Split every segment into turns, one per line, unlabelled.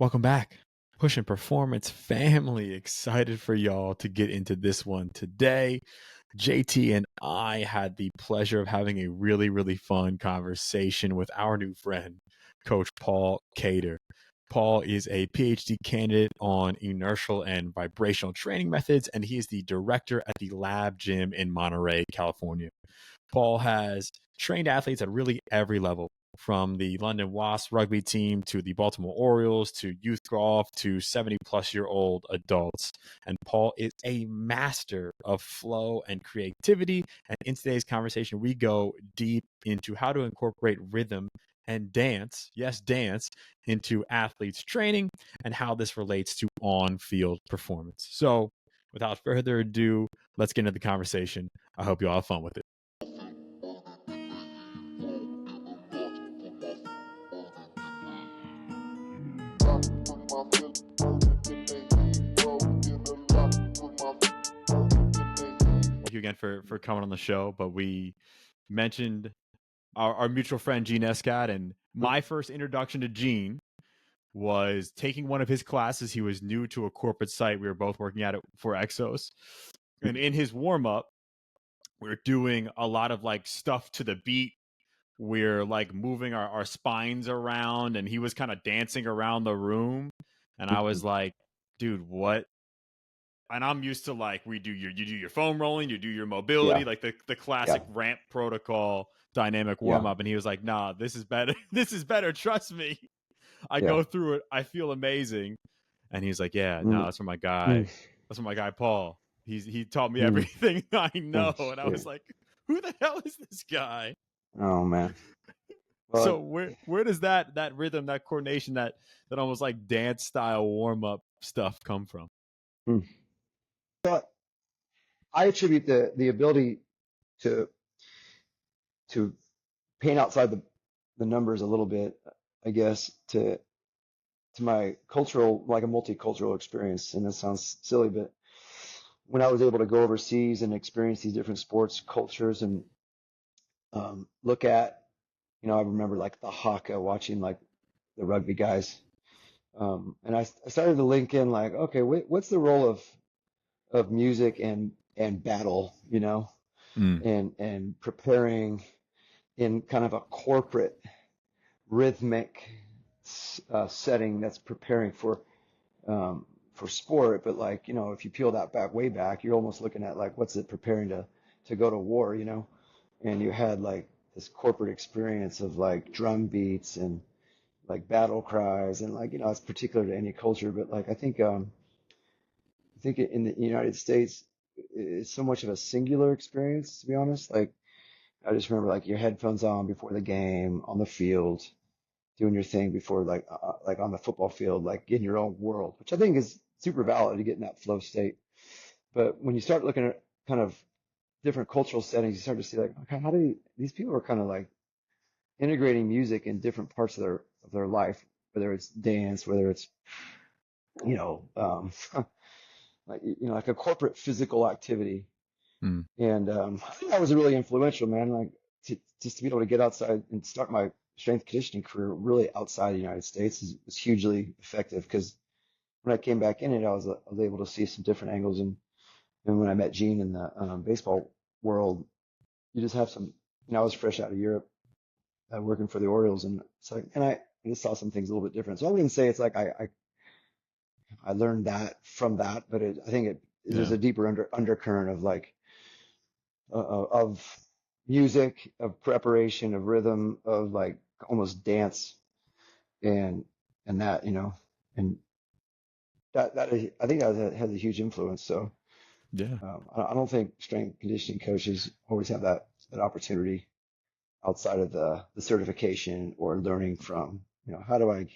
Welcome back. Pushin Performance family. Excited for y'all to get into this one today. JT and I had the pleasure of having a really, really fun conversation with our new friend, Coach Paul Cater. Paul is a PhD candidate on inertial and vibrational training methods, and he is the director at the Lab Gym in Monterey, California. Paul has trained athletes at really every level, from the London Wasps rugby team to the Baltimore Orioles to youth golf to 70-plus-year-old adults. And Paul is a master of flow and creativity. And in today's conversation, we go deep into how to incorporate rhythm and dance, yes, dance, into athletes' training and how this relates to on-field performance. So without further ado, let's get into the conversation. I hope you all have fun with it. Thank you again for coming on the show. But we mentioned our mutual friend Gene Escott, and my first introduction to Gene was taking one of his classes. He was new to a corporate site. We were both working at it for Exos, and in his warm up, we're doing a lot of like stuff to the beat. We're like moving our spines around, and he was kind of dancing around the room, and I was like, dude, what? And I'm used to like you do your foam rolling, you do your mobility, like the classic ramp protocol dynamic warm up. And he was like, nah, this is better. This is better. Trust me. I go through it. I feel amazing. And he's like, yeah, no, that's from my guy. That's from my guy, Paul. He taught me everything I know. And I was like, who the hell is this guy?
Oh man.
Well, so where does that rhythm, that coordination, that almost like dance style warm up stuff come from?
But I attribute the ability to paint outside the numbers a little bit, I guess, to my cultural, like a multicultural experience. And it sounds silly, but when I was able to go overseas and experience these different sports cultures and look at, I remember like the haka, watching like the rugby guys. And I started to link in like, okay, what's the role of music and battle, and preparing in kind of a corporate rhythmic setting that's preparing for sport. But like, if you peel that back way back, you're almost looking at like, what's it preparing to go to war, and you had like this corporate experience of like drum beats and like battle cries and like, it's particular to any culture, but like, I think in the United States, it's so much of a singular experience, to be honest. Like, I just remember like your headphones on before the game, on the field, doing your thing before like on the football field, like in your own world, which I think is super valid to get in that flow state. But when you start looking at kind of different cultural settings, you start to see like, okay, how do these people are kind of like integrating music in different parts of their life, whether it's dance, whether it's like a corporate physical activity. And I think that was really influential, man. Like just to be able to get outside and start my strength conditioning career really outside the United States was hugely effective, because when I came back in it, I was able to see some different angles. And when I met Gene in the baseball world, you just have some. I was fresh out of Europe, working for the Orioles, and it's like, and I just saw some things a little bit different. So I wouldn't say it's like I learned that from that, but I think there's a deeper undercurrent of like of music, of preparation, of rhythm, of like almost dance, and that, and that I think that has a huge influence. So I don't think strength conditioning coaches always have that opportunity outside of the certification or learning from, how do I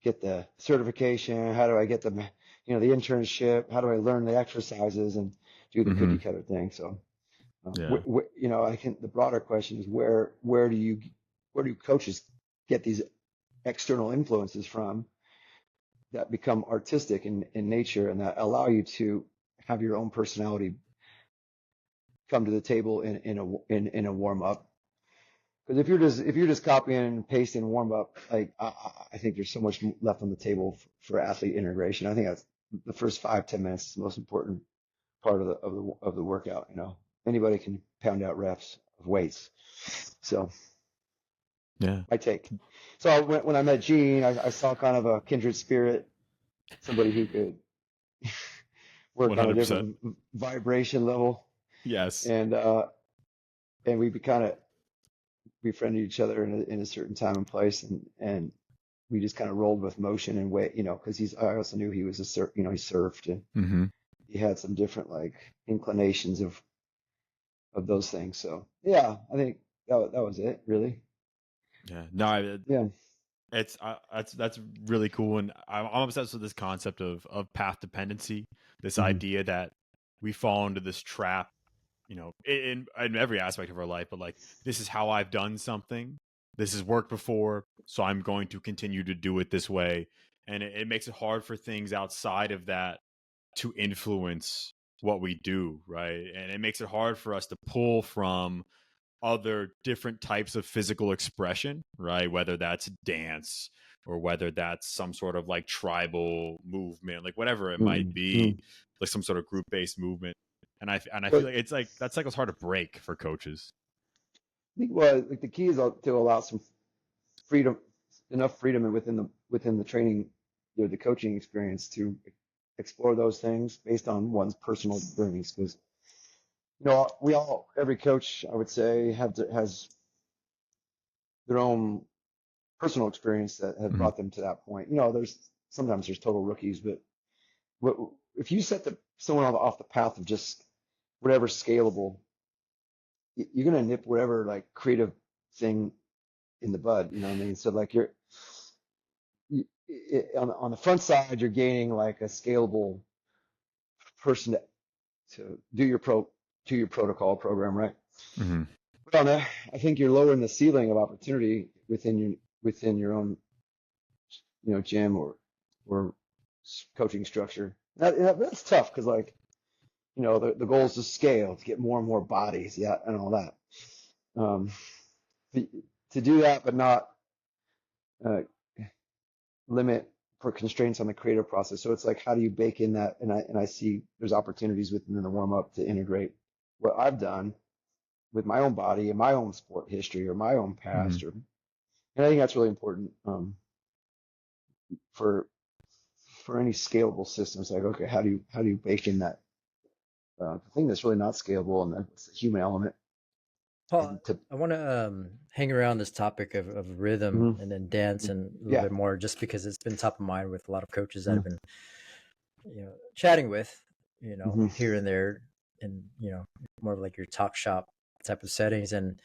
get the certification? How do I get the internship? How do I learn the exercises and do the cookie cutter thing? So, I think the broader question is where do coaches get these external influences from that become artistic in nature and that allow you to have your own personality come to the table in a warm up, Because if you're just copying and pasting warm up, like I think there's so much left on the table for athlete integration. I think that's the first 5-10 minutes is the most important part of the workout. You know, anybody can pound out reps of weights. So
Yeah.
my take. So when I met Gene, I saw kind of a kindred spirit, somebody who could work on a
100%.
different vibration level,
Yes.
and we kind of befriended each other in a certain time and place, and we just kind of rolled with motion and weight, you know, because I also knew he was you know, he surfed and
Mm-hmm.
he had some different like inclinations of those things. So yeah, I think that was it, really.
Yeah. No,
Yeah.
it's that's really cool, and I'm obsessed with this concept of path dependency. This
Hmm.
idea that we fall into this trap, you know, in every aspect of our life. But like, this is how I've done something. This has worked before, so I'm going to continue to do it this way, and it makes it hard for things outside of that to influence what we do, right? And it makes it hard for us to pull from other different types of physical expression, right? Whether that's dance or whether that's some sort of like tribal movement, like whatever it might
Hmm.
be, like some sort of group based movement. And I feel
But
like it's like that cycle's hard to break for coaches.
I think like the key is to allow some freedom, enough freedom within the training, you know, the coaching experience to explore those things based on one's personal journeys. Because you know, every coach, I would say, has their own personal experience that have
Mm-hmm.
brought them to that point. You know, sometimes there's total rookies, but what, if you set someone off the path of just whatever scalable, you're gonna nip whatever like creative thing in the bud. You know what I mean? So like on the front side, you're gaining like a scalable person to do your protocol program, right?
Mm-hmm.
But I think you're lowering the ceiling of opportunity within your own, you know, gym or coaching structure. That's tough because like, you know, the goal is to scale, to get more and more bodies, yeah, and all that. Um, to, to do that, but not uh, limit for constraints on the creative process. So it's like, how do you bake in that? And I see there's opportunities within the warm up to integrate what I've done with my own body and my own sport history or my own
Mm-hmm.
past, and I think that's really important for any scalable systems. Like, okay, how do you bake in that thing that's really not scalable, and that's the human element,
Paul,
and to
I want to hang around this topic of rhythm
mhm,
and then dance and a little
yeah,
bit more, just because it's been top of mind with a lot of coaches that
mhm,
I've been, chatting with,
mhm,
here and there, and more of like your talk shop type of settings. And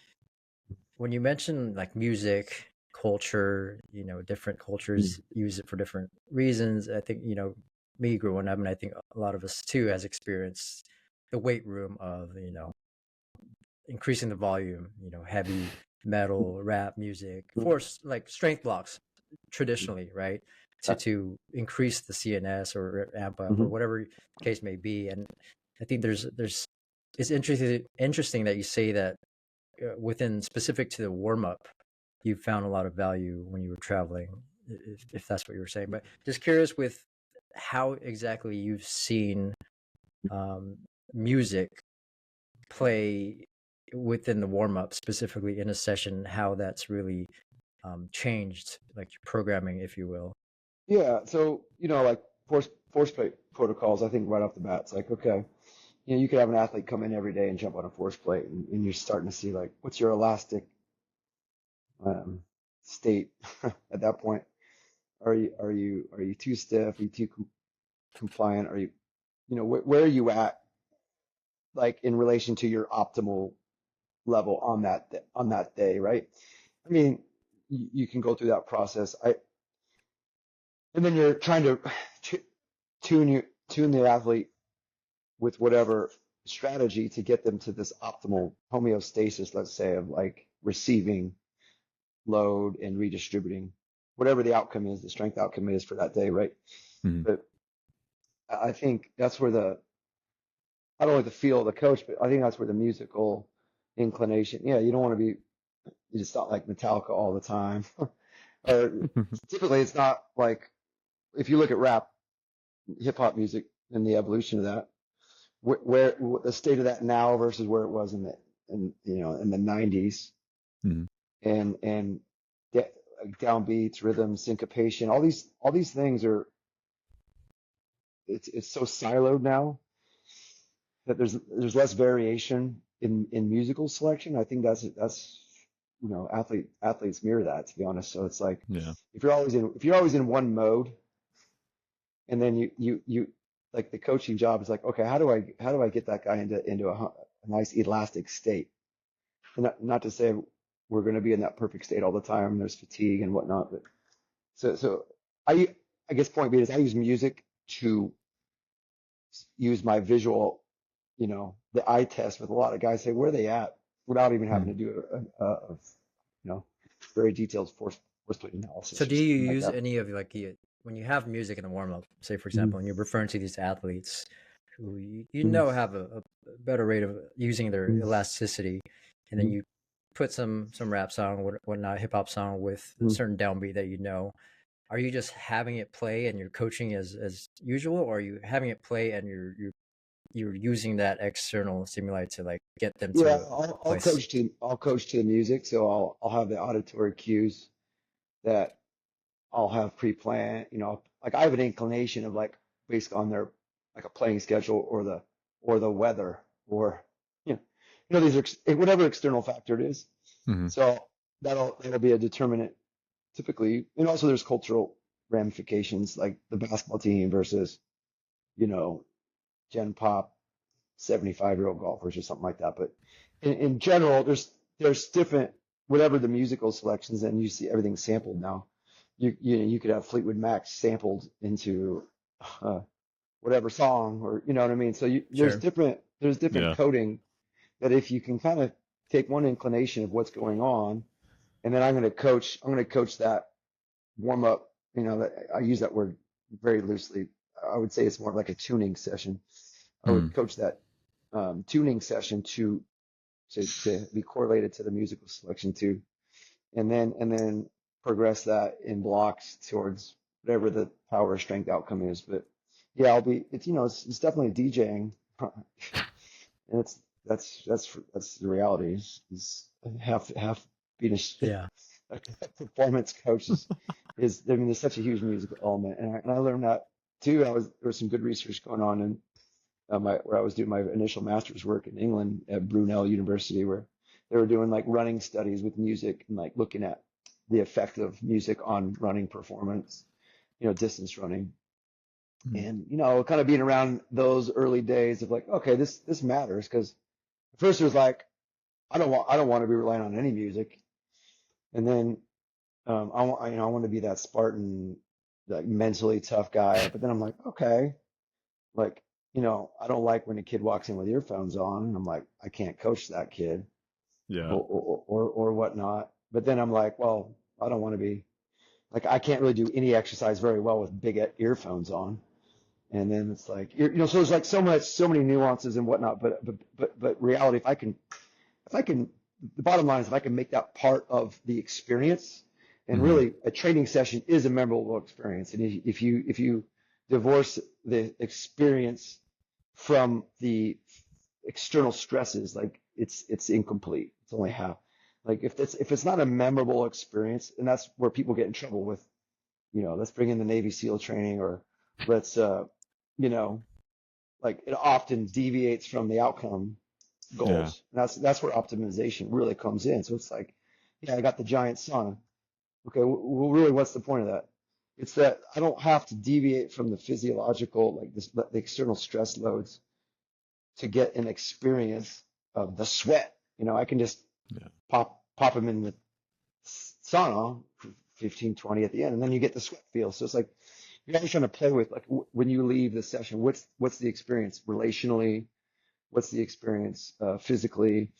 when you mention like music, culture, different
mhm,
cultures use it for different reasons. I think me growing up, and I think a lot of us too has experienced the weight room of increasing the volume, heavy metal, rap music, force like strength blocks traditionally, right?
yeah,
To increase the CNS or amp up or
mhm.
whatever the case may be. And I think there's it's interesting that you say that within specific to the warm up, you found a lot of value when you were traveling, if that's what you were saying. But just curious with how exactly you've seen um, music play within the warm up, specifically in a session, how that's really changed, like your programming, if you will.
Yeah. So you know, like force plate protocols, I think right off the bat, it's like, okay, you know, you could have an athlete come in every day and jump on a force plate, and you're starting to see like, what's your elastic um, state at that point? Are you too stiff? Are you too compliant? Are you, you know, where are you at, like in relation to your optimal level on that day, right? I mean, you can go through that process. And then you're trying to t- tune the athlete with whatever strategy to get them to this optimal homeostasis, let's say, of like receiving load and redistributing whatever the outcome is, the strength outcome is for that day, right?
Mm-hmm.
But I think that's where not only the feel of the coach, but I think that's where the musical inclination. Yeah, you don't want to be. It's not like Metallica all the time. Or typically it's not like, if you look at rap, hip hop music and the evolution of that, where the state of that now versus where it was in the 90s,
Mhm.
and like downbeats, rhythm, syncopation, all these things are, it's so siloed now that there's less variation in musical selection. I think that's athletes mirror that, to be honest. So it's like,
Yeah.
if you're always in one mode, and then you like, the coaching job is like, okay, how do I get that guy into a nice elastic state? And not to say we're going to be in that perfect state all the time. There's fatigue and whatnot, but so I guess point being is, I use music to use my visual, the eye test with a lot of guys, say where are they at, without even having to
Mhm.
do very detailed force split analysis
So
or
do you
something like
use
that.
any of when you have music in the warm up, say for
Mhm.
example, and you're referring to these athletes who you
Mhm.
know have a better rate of using their
Mhm.
elasticity, and then you put some rap song, whatnot, hip hop song with a
Mhm.
certain downbeat that you know. Are you just having it play and you're coaching as usual, or are you having it play and you're using that external stimuli to like get them
Yeah,
to a
I'll
place?
coach to the music, so I'll have the auditory cues that I'll have pre-planned. Like, I have an inclination of, like, based on their, like, a playing schedule, or the weather, or these are whatever external factor it is.
Mhm.
So that'll be a determinant typically. And also there's cultural ramifications, like the basketball team versus, you know, Gen Pop 75-year-old golfers or something like that. But in general, there's different, whatever the musical selections, and you see everything sampled now. You could have Fleetwood Mac sampled into uh, whatever song, or you know what I mean. So
Sure.
there's different
Yeah.
coding, that if you can kind of take one inclination of what's going on, and then I'm going to coach that warm up. That I use that word very loosely. I would say it's more like a tuning session. I would
Mhm.
coach that tuning session to be correlated to the musical selection too, and then progress that in blocks towards whatever the power strength outcome is. But yeah, it's definitely DJing, and that's the reality. Is half being
Yeah.
a performance coach is, I mean, there's such a huge musical element, and I learned that too. There was some good research going on in where I was doing my initial master's work in England at Brunel University, where they were doing like running studies with music, and like looking at the effect of music on running performance, distance running.
Mhm.
And kind of being around those early days of like, okay, this matters, because at first it was like, I don't want to be relying on any music. And then I want to be that Spartan, like mentally tough guy. But then I'm like, okay, like, I don't like when a kid walks in with earphones on, and I'm like, I can't coach that kid,
Yeah.
or whatnot. But then I'm like, well, I don't want to be like, I can't really do any exercise very well with big earphones on. And then it's like, so there's like so many nuances and whatnot. But reality, if I can, the bottom line is, if I can make that part of the experience, and
Mhm.
really a training session is a memorable experience. And if you divorce the experience from the external stresses, like, it's incomplete. It's only half. Like, if it's not a memorable experience, and that's where people get in trouble with, let's bring in the Navy SEAL training, or let's you know like, it often deviates from the outcome
Yeah.
goals. And that's where optimization really comes in. So it's like, yeah, I got the giant sauna. Okay, well, really, what's the point of that? It's that I don't have to deviate from the physiological, like the external stress loads, to get an experience of the sweat. I can just
Yeah.
pop them in the sauna for 15, 20 at the end, and then you get the sweat feel. So it's like, you're always trying to play with, like, when you leave the session, what's the experience relationally? What's the experience physically?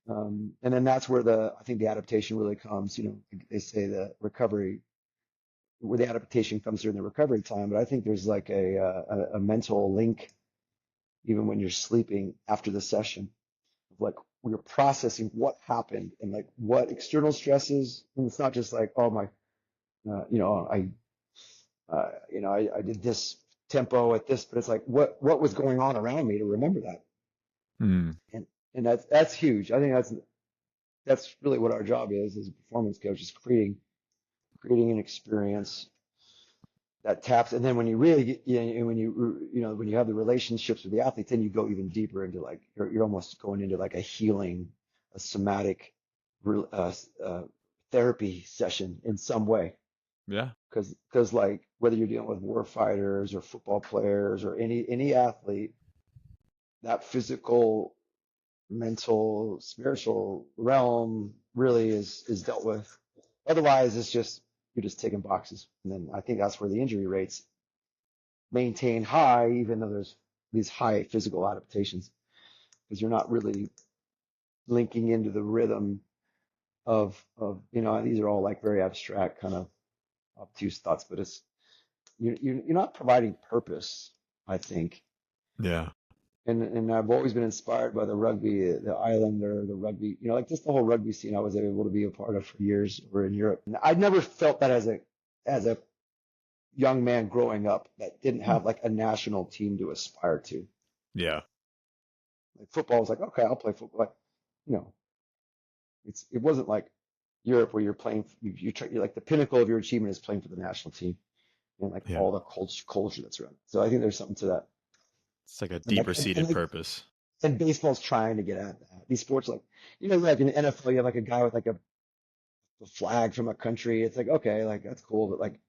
And then that's where I think the adaptation really comes. They say the recovery, where the adaptation comes during the recovery time, but I think there's like a mental link, even when you're sleeping after the session, of like, we're processing what happened and like what external stresses. And it's not just like, oh my, you know, I did this tempo at this, but it's like what was going on around me to remember that.
Mm.
And that's huge. I think that's really what our job is as a performance coach, is creating an experience that taps. And then when you really get, when when you have the relationships with the athletes, then you go even deeper into like, you're almost going into like a healing, a somatic therapy session in some way.
Yeah.
Because like whether you're dealing with war fighters or football players or any athlete, that physical, mental, spiritual realm really is dealt with. Otherwise, it's just you're just ticking boxes. And then I think that's where the injury rates maintain high, even though there's these high physical adaptations, because you're not really linking into the rhythm of these are all like very abstract kind of obtuse thoughts, but it's you're not providing purpose, I think.
Yeah.
And I've always been inspired by the rugby, the Islander, the rugby, like just the whole rugby scene I was able to be a part of for years over in Europe. And I never felt that as a young man growing up that didn't have like a national team to aspire to.
Yeah.
Like football was like, okay, I'll play football. Like, you know, it wasn't like Europe where you're playing, you're like the pinnacle of your achievement is playing for the national team and like
Yeah.
all the culture that's around. So I think there's something to that.
It's like a
And
deeper seated purpose.
And baseball's trying to get at that. These sports, like, like in the NFL, you have like a guy with like a flag from a country. It's like, okay, like that's cool. But like,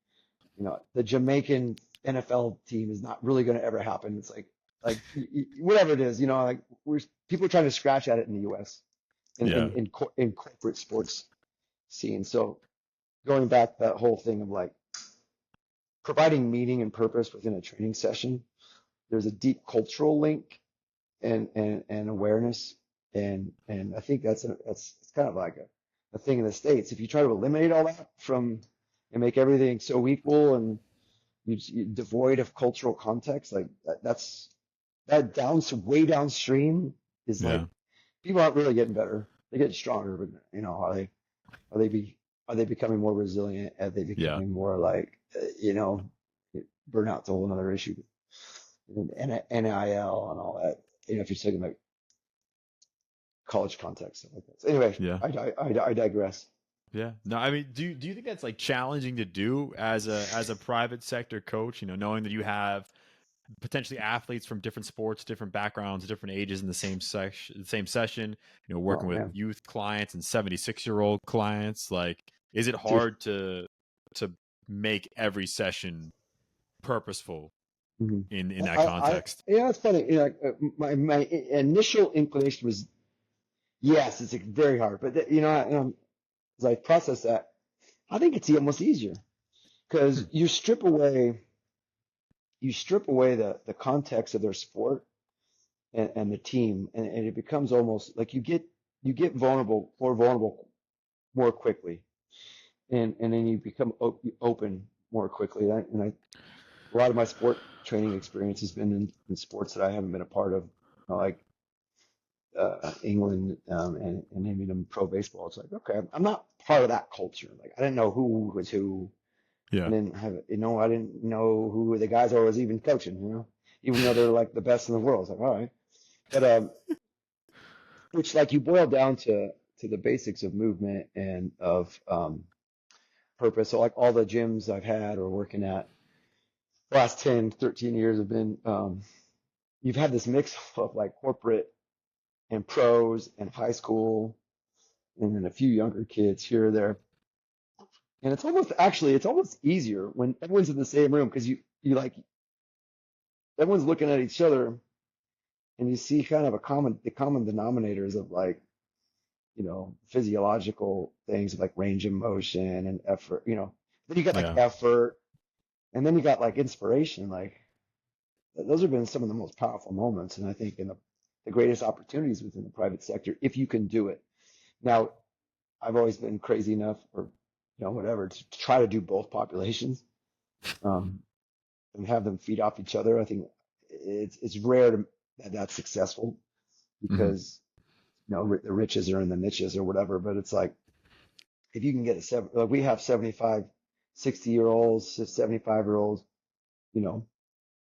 the Jamaican NFL team is not really going to ever happen. It's like whatever it is, like people are trying to scratch at it in the U.S. in corporate sports scene. So going back that whole thing of like providing meaning and purpose within a training session, there's a deep cultural link and awareness. And I think that's kind of like a thing in the States. If you try to eliminate all that and make everything so equal and you devoid of cultural context, like that way downstream is like people aren't really getting better. They're getting stronger, but are they becoming more resilient? Are they becoming more like burnout's a whole another issue. And NIL and all that. If you're taking like college context, stuff like that. So anyway, I digress.
Yeah. No, I mean, do you think that's like challenging to do as a private sector coach, knowing that you have potentially athletes from different sports, different backgrounds, different ages in the same session, working with youth clients and 76-year-old clients? Like, is it hard to make every session purposeful in that context?
It's funny. My initial inclination was, yes, it's very hard. But as I process that, I think it's almost easier because you strip away the context of their sport and the team, and it becomes almost like you get more vulnerable more quickly, and then you become open more quickly. A lot of my sport training experience has been in sports that I haven't been a part of, like England and even pro baseball. It's like, okay, I'm not part of that culture. Like I didn't know who was who.
Yeah.
I didn't have, I didn't know who the guys I was even coaching, even though they're like the best in the world. It's like, all right. But, which like you boil down to the basics of movement and of, purpose. So like all the gyms I've had or working at the last 10, 13 years have been, you've had this mix of like corporate and pros and high school and then a few younger kids here or there. And it's almost easier when everyone's in the same room because you like everyone's looking at each other and you see kind of the common denominators of like, physiological things like range of motion and effort, then you got like effort and then you got like inspiration. Like those have been some of the most powerful moments. And I think in the greatest opportunities within the private sector, if you can do it. Now, I've always been crazy enough or, whatever to try to do both populations, and have them feed off each other. I think it's rare that that's successful because the riches are in the niches or whatever. But it's like, if you can get like we have 75, 60-year-olds, 75-year-olds, you know,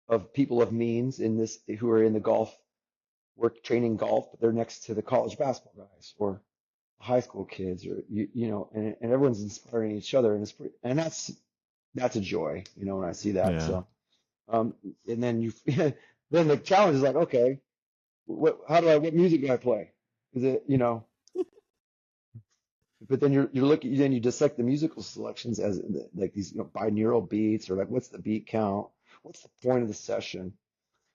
of people of means in this who are in the golf, work training golf, but they're next to the college basketball guys or high school kids, or and everyone's inspiring each other, and and that's a joy, when I see that.
Yeah.
So, and then then the challenge is like, okay, what music do I play? Is it, but then you're looking, then you dissect the musical selections as like these, binaural beats, or like, what's the beat count? What's the point of the session?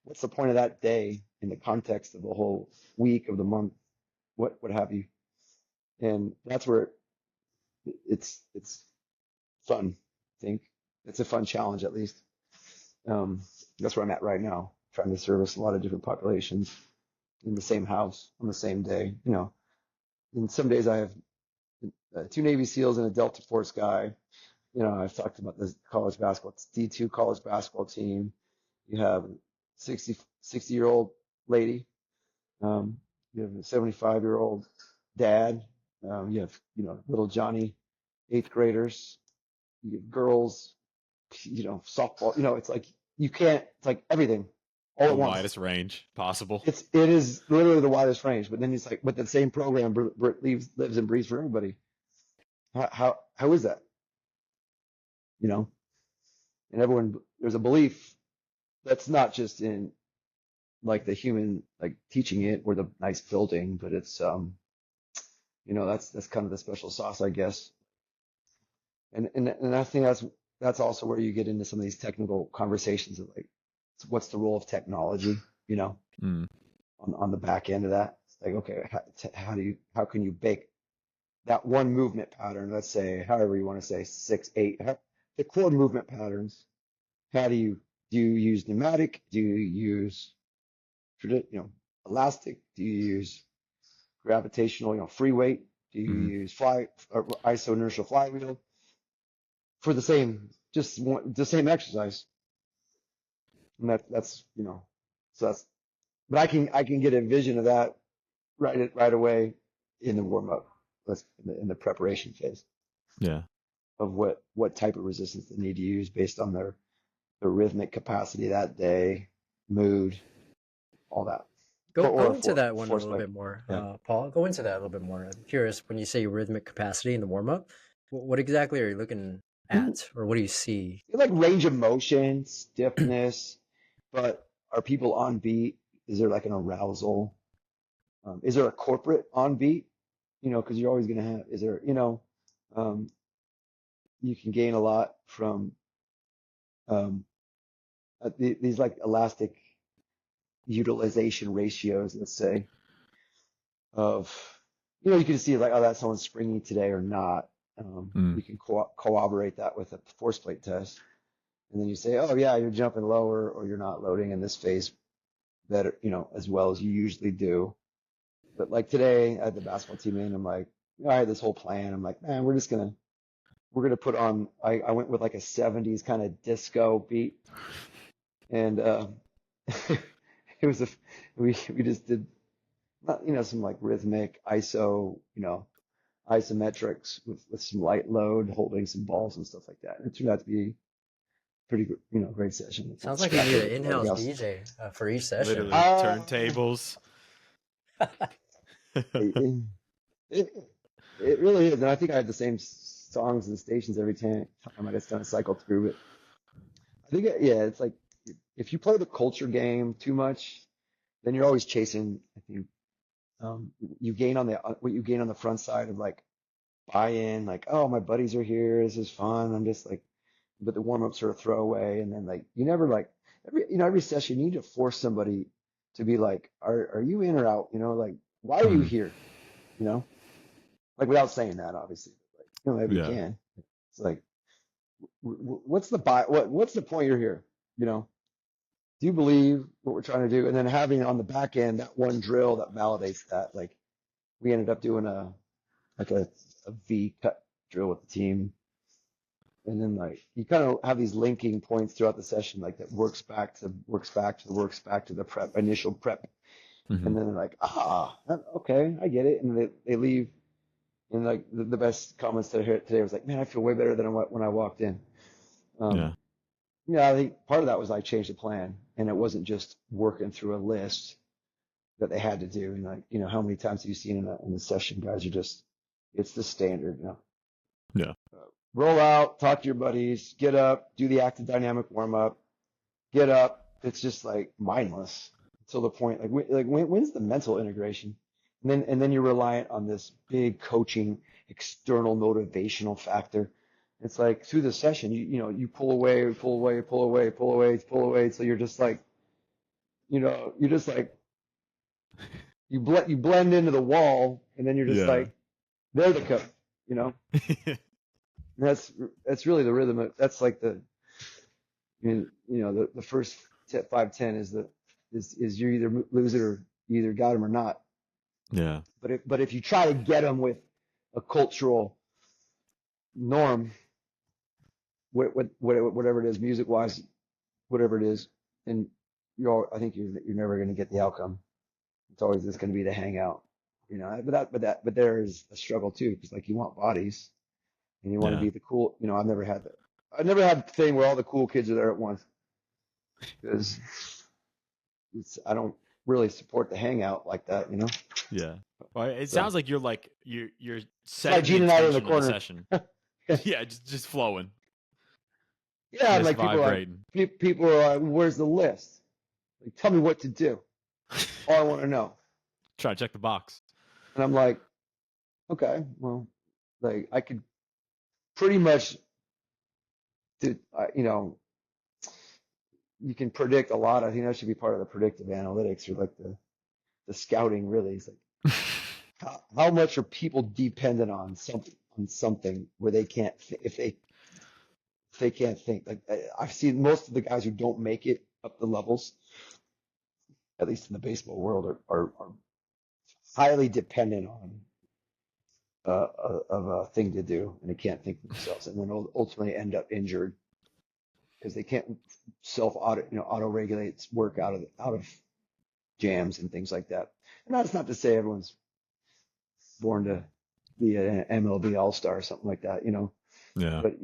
What's the point of that day in the context of the whole week of the month? What have you? And that's where it's fun. I think it's a fun challenge, at least. That's where I'm at right now, trying to service a lot of different populations in the same house on the same day. And some days I have 2 Navy SEALs and a Delta Force guy. I've talked about this college basketball, it's D2 college basketball team. You have a 60-year-old lady. You have a 75-year-old dad. You have, little Johnny, 8th graders. You have girls, softball. It's like it's like everything all
The
at once.
widest range possible.
It is literally the widest range. But then it's like, but the same program lives and breathes for everybody. How is that? And everyone, there's a belief that's not just in like the human, like teaching it or the nice building, but it's that's kind of the special sauce, I guess. And I think that's also where you get into some of these technical conversations of like, what's the role of technology,
Mm.
on the back end of that. It's like, okay, how can you bake that one movement pattern? Let's say, however you want to say, 6, 8, the core movement patterns. How do you use pneumatic? Do you use elastic? Do you use gravitational, free weight? Do you use iso inertial flywheel for the same exercise? And that's so that's, but I can get a vision of that right away in the warm up, in the preparation phase.
Yeah.
Of what type of resistance they need to use based on their rhythmic capacity that day, mood, all that.
Go into that one a little
play.
bit more,
Yeah.
Paul. Go into that a little bit more. I'm curious, when you say rhythmic capacity in the warm up, what exactly are you looking at, or what do you see?
Like range of motion, stiffness, but are people on beat? Is there like an arousal? Is there a corporate on beat? Because you're always gonna have. Is there? You can gain a lot from these like elastic utilization ratios, let's say, of, you can see like, oh, that someone's springy today or not. You can corroborate that with a force plate test. And then you say, oh yeah, you're jumping lower, or you're not loading in this phase better, as well as you usually do. But like today I had the basketball team in, I'm like, I had this whole plan. I'm like, man, we're gonna put on, I went with like a 70s kind of disco beat. And it was we just did, some like rhythmic iso, isometrics with some light load, holding some balls and stuff like that. And it turned out to be pretty, great session.
Sounds like you need an in-house DJ for each session.
Literally turntables.
It really is. And I think I had the same songs and stations every time I just kind of cycled through it. I think, it's like, if you play the culture game too much, then you're always chasing, I think, you gain on what you gain on the front side of like buy-in, like, oh, my buddies are here, this is fun. I'm just like, but the warm-up sort of throwaway. And then like, you never like, every session, you need to force somebody to be like, are you in or out? Like, why are you here? Like, without saying that, obviously, but like, maybe you can. It's like, what's the point you're here? Do you believe what we're trying to do? And then having on the back end that one drill that validates that. Like, we ended up doing a V cut drill with the team, and then like you kind of have these linking points throughout the session, like that works back to the initial prep And then they're like, okay, I get it. And they leave. And like the best comments that I heard today was like, man, I feel way better than when I walked in.
Yeah.
Yeah, I think part of that was I changed the plan, and it wasn't just working through a list that they had to do. And like, how many times have you seen in a session, guys are just, it's the standard,
Yeah.
roll out, talk to your buddies, get up, do the active dynamic warm up, get up. It's just like mindless until the point, when's the mental integration? And then you're reliant on this big coaching, external motivational factor. It's like through the session, you pull away, pull away, pull away, pull away, pull away. So you're just like, you're just like, you blend into the wall, and then you're just
Yeah.
like, they're the coach, you know. And that's really the rhythm. That's like the first 5-10 is you either lose it or you either got them or not.
Yeah.
But if you try to get them with a cultural norm, whatever it is, music wise, whatever it is, and I think you're never going to get the outcome. It's always just going to be to hang out, But there is a struggle too, because like you want bodies, and you want to
Yeah.
be the cool. I've never had that. I've never had the thing where all the cool kids are there at once, because I don't really support the hangout like that,
Yeah. Well, it
So
sounds like you're
it's
setting
like
the
Gene and I are in the
intention of the
corner.
session. Yeah, just flowing,
Yeah, and
just
like
vibrating.
people are like, where's the list? Like, tell me what to do. All I want to know.
Try to check the box.
And I'm like, okay, well, like I could pretty much do, you can predict a lot. I think that should be part of the predictive analytics or like the scouting really. It's like, how much are people dependent on something where they can't, if they can't think. Like I've seen most of the guys who don't make it up the levels, at least in the baseball world, are highly dependent on of a thing to do, and they can't think for themselves, and then ultimately end up injured because they can't auto regulate work out of jams and things like that. And that's not to say everyone's born to be an MLB All-Star or something like that,
Yeah.
But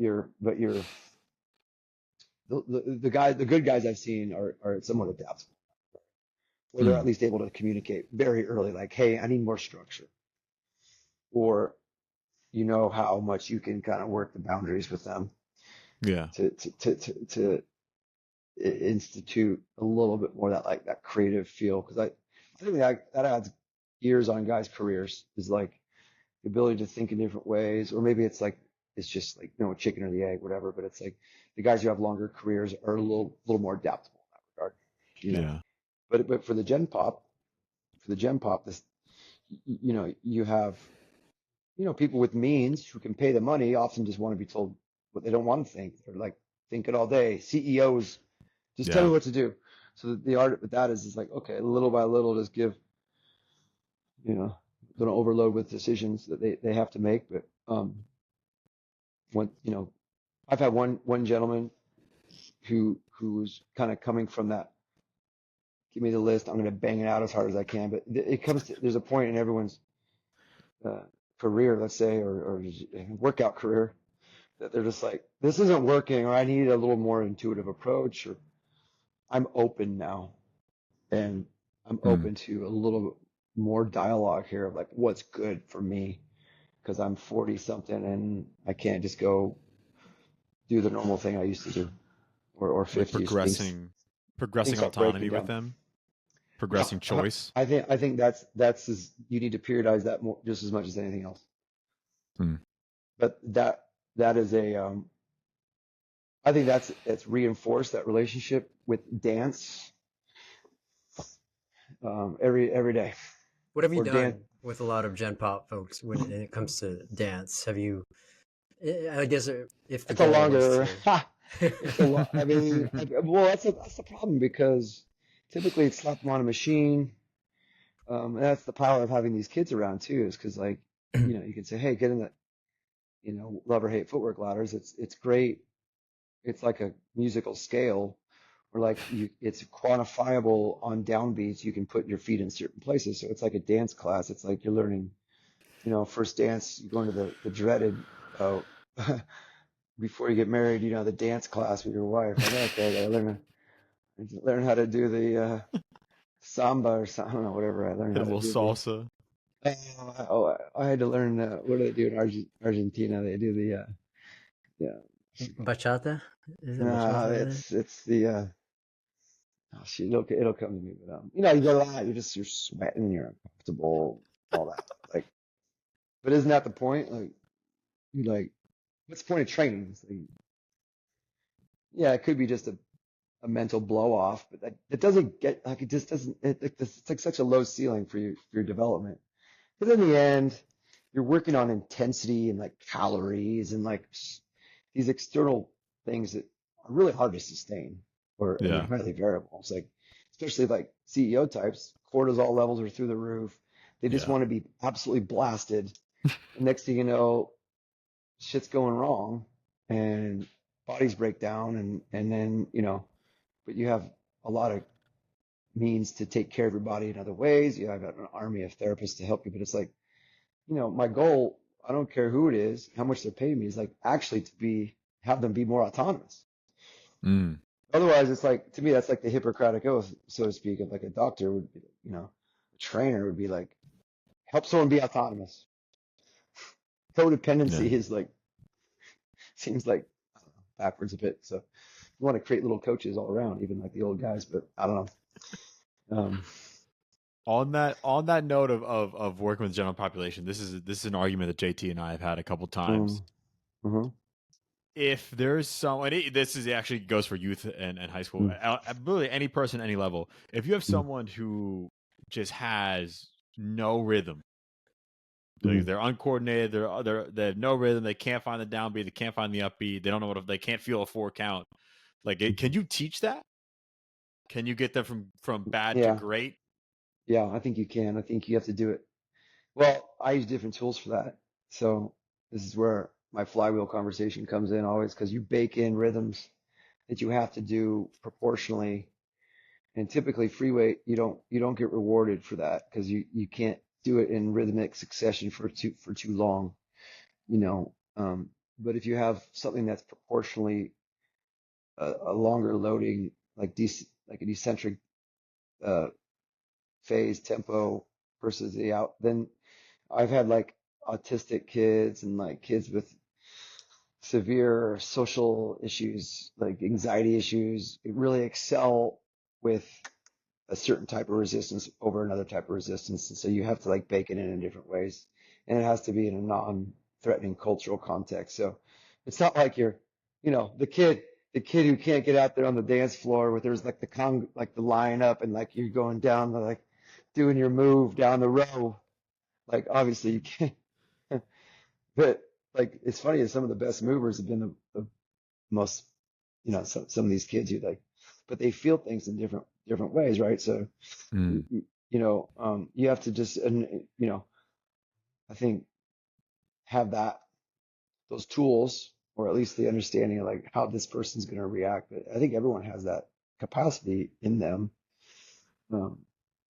the good guys I've seen are somewhat adaptable, where they're at least able to communicate very early, like, hey, I need more structure, or how much you can kind of work the boundaries with them
Yeah.
to institute a little bit more that creative feel, because I think that adds years on guys' careers, is like the ability to think in different ways, or maybe it's like it's just like chicken or the egg, whatever. But it's like the guys who have longer careers are a little more adaptable in that regard,
Yeah.
But for the Gen Pop, this you have people with means who can pay the money often just want to be told what they don't want to think. They're like, think it all day. CEOs, just tell me
Yeah.
what to do. So the art with that is like, okay, little by little, just give, don't overload with decisions that they have to make. But when I've had one gentleman who was kind of coming from that, give me the list, I'm going to bang it out as hard as I can. But it comes to, there's a point in everyone's uh, career, let's say, or workout career, that they're just like, this isn't working, or I need a little more intuitive approach, or I'm open now, and I'm open to a little more dialogue here of like what's good for me, because I'm 40 something and I can't just go do the normal thing I used to do, or
Like
50. Things
progressing
start breaking
autonomy with
down.
them,
Yeah,
progressing choice.
I think that's you need to periodize that more, just as much as anything else.
Hmm.
But that is I think it's reinforced that relationship with dance every day.
What have you
Or dance.
done with a lot of Gen Pop folks when it comes to dance? Have you? I guess if the
It's a
goal is
longer.
to.
It's a lot. I mean, well, that's the problem, because typically it's slap them on a machine. And that's the power of having these kids around too, is because like you can say, hey, get in the love or hate footwork ladders. It's great. It's like a musical scale or like it's quantifiable on downbeats. You can put your feet in certain places. So it's like a dance class. It's like you're learning, first dance, you're going to the dreaded, uh, before you get married, the dance class with your wife. Like, okay, I gotta learn how to do the, samba or something, I don't know, whatever I learned
Hit
how
a
to
little
do.
salsa.
I had to learn, what do they do in Argentina? They do the, yeah,
Bachata? Is it
no,
bachata?
it's the, oh, shit, it'll come to me, but you go out, you're sweating, you're uncomfortable, all that. Like, but isn't that the point? Like, what's the point of training? It's like, yeah, it could be just a mental blow off, but it doesn't get like it just doesn't. It's like such a low ceiling for your development. Because in the end, you're working on intensity and like calories and like these external things that are really hard to sustain and they're
Yeah.
highly variable. It's like, especially like CEO types, cortisol levels are through the roof. They just
Yeah.
want to be absolutely blasted. And next thing you know, shit's going wrong and bodies break down and then, but you have a lot of means to take care of your body in other ways. You have an army of therapists to help you, but it's like, my goal, I don't care who it is, how much they're paying me, is like actually have them be more autonomous.
Mm.
Otherwise, it's like, to me, that's like the Hippocratic Oath, so to speak, of like a doctor would be, a trainer would be like, help someone be autonomous.
Yeah.
Codependency is like, seems like I don't know, backwards a bit. So you want to create little coaches all around, even like the old guys, but I don't know.
On that note of working with the general population, this is an argument that JT and I have had a couple times.
Mm-hmm.
If there's someone, this is actually goes for youth and high school, really any person, any level. If you have someone who just has no rhythm, they're uncoordinated, they have no rhythm, they can't find the downbeat, they can't find the upbeat, they don't know they can't feel a 4 count. Like, can you teach that? Can you get them from bad to
Yeah.
great?
Yeah, I think you can. I think you have to do it. Well, I use different tools for that. So this is where my flywheel conversation comes in always, because you bake in rhythms that you have to do proportionally. And typically free weight, you don't get rewarded for that because you can't do it in rhythmic succession for too long, you know. But if you have something that's proportionally a longer loading, like an eccentric uh, phase tempo versus then I've had like autistic kids and like kids with severe social issues, like anxiety issues, really excel with a certain type of resistance over another type of resistance. And so you have to like bake it in different ways. And it has to be in a non-threatening cultural context. So it's not like you're, the kid who can't get out there on the dance floor with there's like like the line up and like you're going down like doing your move down the row. Like obviously you can't, but like it's funny that some of the best movers have been the most, some of these kids who like, but they feel things in different ways, right? So
Mm.
you have to just, I think have those tools, or at least the understanding of like how this person's going to react. But I think everyone has that capacity in them. Um,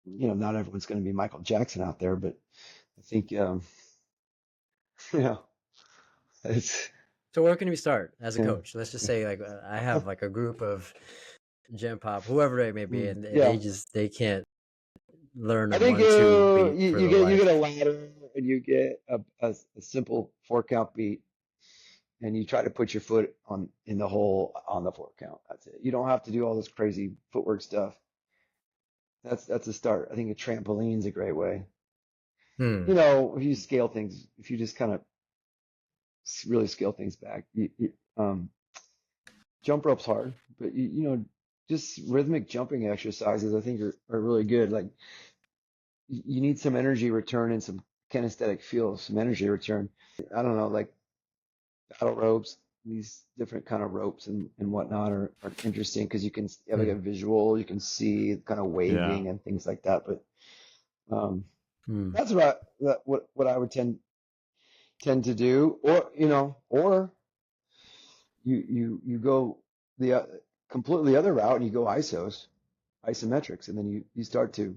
not everyone's going to be Michael Jackson out there, but I think, you know, it's,
So where can we start as a
yeah,
coach? Let's just say like I have like a group of Gen Pop, whoever it may be, and
yeah.
they can't learn a
I think
1-2 beat for
you
their
get a
life.
ladder and you get a simple 4 count beat and you try to put your foot in the hole on the 4 count. That's it. You don't have to do all this crazy footwork stuff. That's a start. I think a trampoline's a great way.
Hmm.
If you scale things, if you just kind of really scale things back, jump rope's hard, but just rhythmic jumping exercises I think are really good. Like you need some energy return and some kinesthetic feel, some energy return. I don't know, like battle ropes, these different kind of ropes and whatnot are interesting because you have like
Hmm.
a visual, you can see kind of
Yeah.
waving and things like that. But
Hmm.
that's what I would tend to do, or or you go the completely the other route and you go isometrics, and then you start to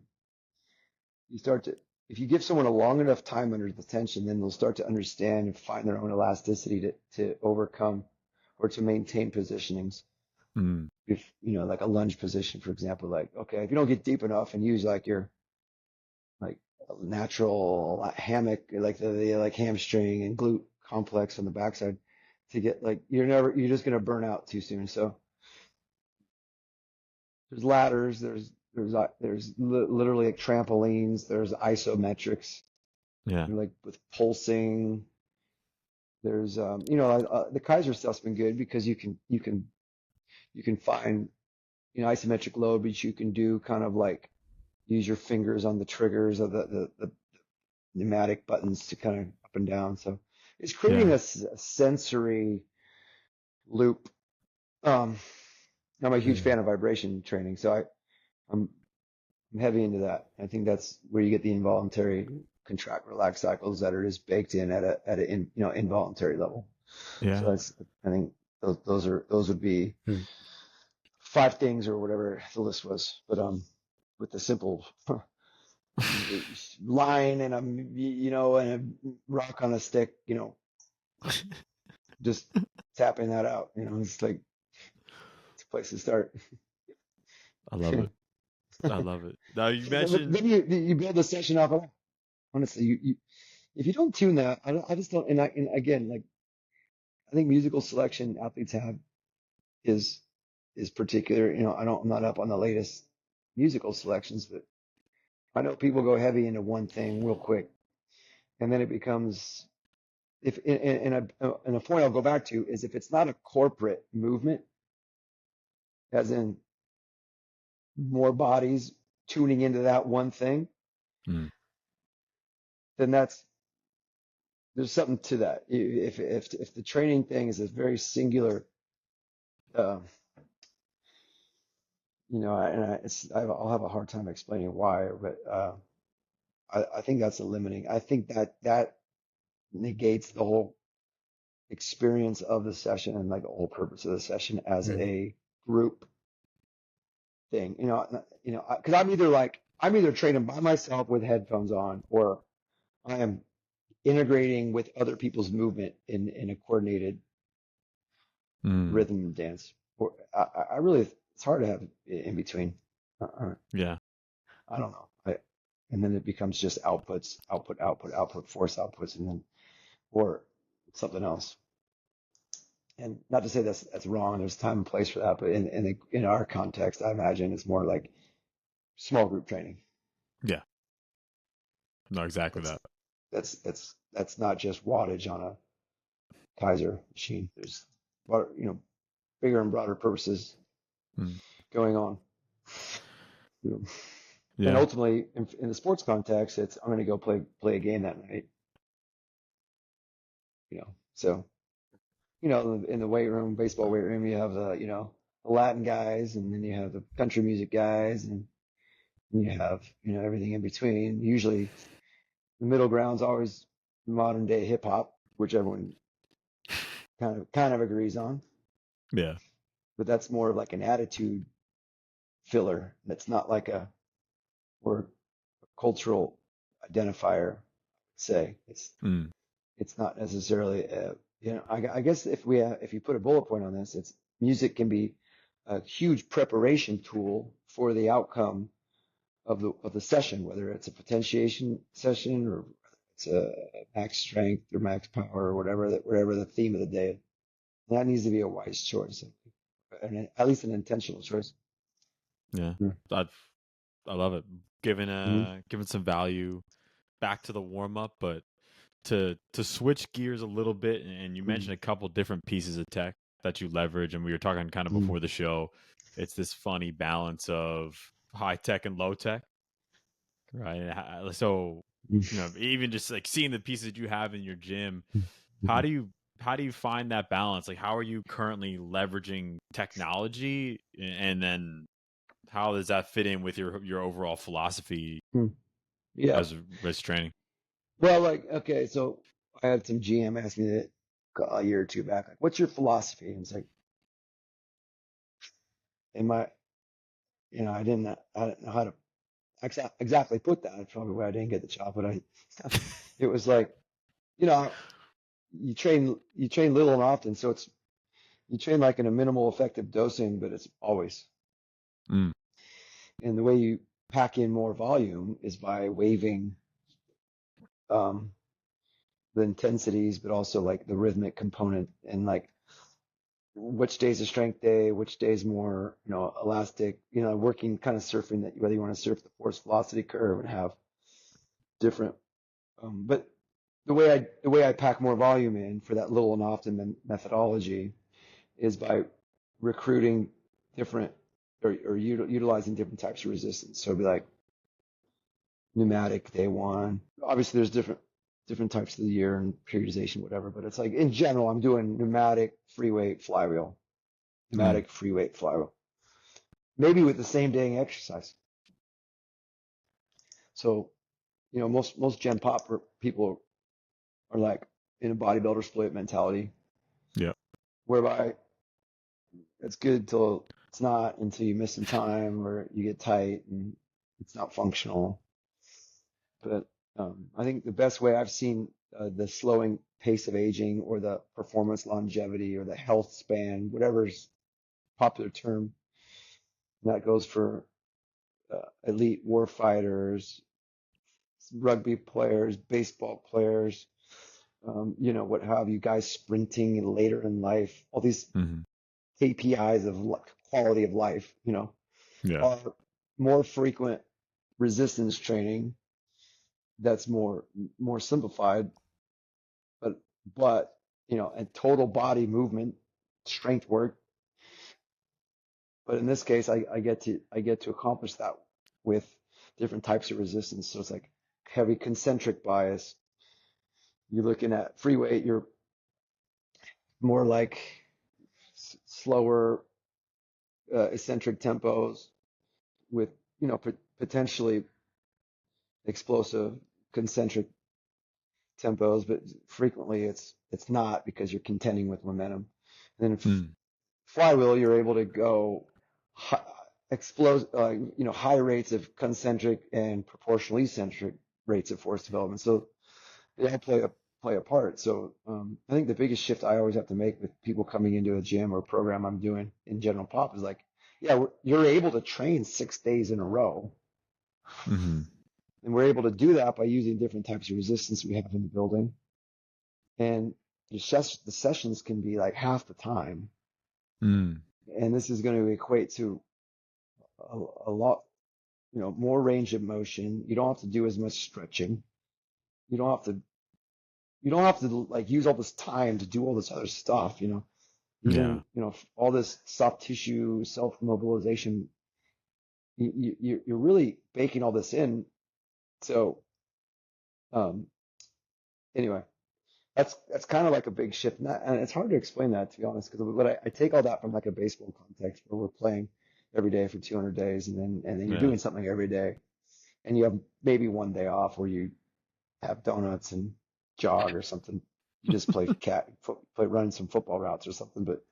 if you give someone a long enough time under the tension, then they'll start to understand and find their own elasticity to overcome or to maintain positionings.
Mm.
If like a lunge position, for example, like okay, if you don't get deep enough and use like your like natural hammock, like the like hamstring and glute complex on the backside, to get like you're just gonna burn out too soon. So there's ladders, there's literally like trampolines, there's isometrics,
Yeah.
like with pulsing. There's the Kaiser stuff's been good because you can find isometric load, but you can do kind of like use your fingers on the triggers of the pneumatic buttons to kind of up and down. So it's creating
Yeah.
a sensory loop. I'm a huge fan of vibration training, so I'm heavy into that. I think that's where you get the involuntary contract relax cycles that are just baked in at a involuntary level.
Yeah.
So I think those would be 5 things or whatever the list was. But with the simple line and and a rock on a stick, just tapping that out. It's like it's a place to start.
I love it. I love it. Now you
Then
mentioned
you build the session off of that. Honestly, you if you don't tune that, I just don't. And again, like I think musical selection athletes have is particular. I'm not up on the latest musical selections, but I know people go heavy into one thing real quick, and then it becomes if and a point I'll go back to is if it's not a corporate movement, as in more bodies tuning into that one thing,
mm,
then there's something to that. If the training thing is a very singular, uh, I'll have a hard time explaining why, but I think that's a limiting. I think that negates the whole experience of the session and like the whole purpose of the session as a group thing. Because I'm either training by myself with headphones on, or I am integrating with other people's movement in a coordinated
mm,
rhythm dance. Or I really, it's hard to have in between.
yeah.
I don't know. And then it becomes just outputs, output, force outputs, and then or something else. And not to say that's wrong. There's time and place for that, but in our context, I imagine it's more like small group training.
Yeah. No, exactly
That's
that.
that's not just wattage on a Kaiser machine. There's bigger and broader purposes
Mm,
going on. You know, and
yeah.
ultimately, in the sports context, it's I'm going to go play a game that night. So in the weight room, baseball weight room, you have the Latin guys, and then you have the country music guys, and you have everything in between. Usually, the middle ground's always modern day hip hop, which everyone kind of agrees on.
Yeah.
But that's more of like an attitude filler. That's not like a or a cultural identifier. Say
Mm,
it's not necessarily I guess if you put a bullet point on this, it's music can be a huge preparation tool for the outcome of the session, whether it's a potentiation session or it's a max strength or max power or whatever the theme of the day. That needs to be a wise choice, and at least an intentional choice.
yeah. I I love it.
Mm-hmm.
Giving some value back to the warm up, but to switch gears a little bit, and you mentioned a couple different pieces of tech that you leverage, and we were talking kind of
Mm-hmm.
before the show. It's this funny balance of high tech and low tech, right? So, even just like seeing the pieces you have in your gym, how
Mm-hmm.
do you find that balance? Like, how are you currently leveraging technology, and then how does that fit in with your overall philosophy
Yeah.
as training?
Well, like, okay, so I had some GM ask me that a year or two back, like, what's your philosophy? And it's like, in my, I didn't know how to exactly put that. It's probably why I didn't get the job, but it was like, you know, you train little and often, so you train like in a minimal effective dosing, but it's always.
Mm.
And the way you pack in more volume is by waiving um, the intensities, but also like the rhythmic component and like which day's a strength day, which day's more, elastic, working kind of surfing that whether you want to surf the force velocity curve and have different, but the way I pack more volume in for that little and often methodology is by recruiting different or utilizing different types of resistance. So it'd be like pneumatic day one. Obviously, there's different types of the year and periodization, whatever. But it's like in general, I'm doing pneumatic free weight flywheel, pneumatic free weight flywheel, maybe with the same day exercise. So most gen pop people are like in a bodybuilder split mentality,
Yeah.
whereby it's good till it's not until you miss some time or you get tight and it's not functional. But I think the best way I've seen the slowing pace of aging or the performance longevity or the health span, whatever's popular term, and that goes for elite war fighters, rugby players, baseball players, what have you, guys sprinting later in life, all these
Mm-hmm.
KPIs of quality of life,
Yeah.
are more frequent resistance training that's more simplified, but and total body movement, strength work. But in this case, I get to accomplish that with different types of resistance. So it's like heavy concentric bias. You're looking at free weight, you're more like slower eccentric tempos with potentially explosive concentric tempos, but frequently it's not because you're contending with momentum. And then flywheel, you're able to go explode, high rates of concentric and proportional eccentric rates of force development. So they all play a part. So I think the biggest shift I always have to make with people coming into a gym or program I'm doing in general pop is like, yeah, you're able to train 6 days in a row.
Mm-hmm.
And we're able to do that by using different types of resistance we have in the building. And the sessions can be like half the time.
Mm.
And this is going to equate to a lot, more range of motion. You don't have to do as much stretching. You don't have to like use all this time to do all this other stuff,
Yeah.
even, all this soft tissue self-mobilization. You're really baking all this in. So, anyway, that's kind of like a big shift. And it's hard to explain that, to be honest, because I take all that from like a baseball context where we're playing every day for 200 days and then you're doing something every day and you have maybe one day off where you have donuts and jog or something. You just play run some football routes or something. But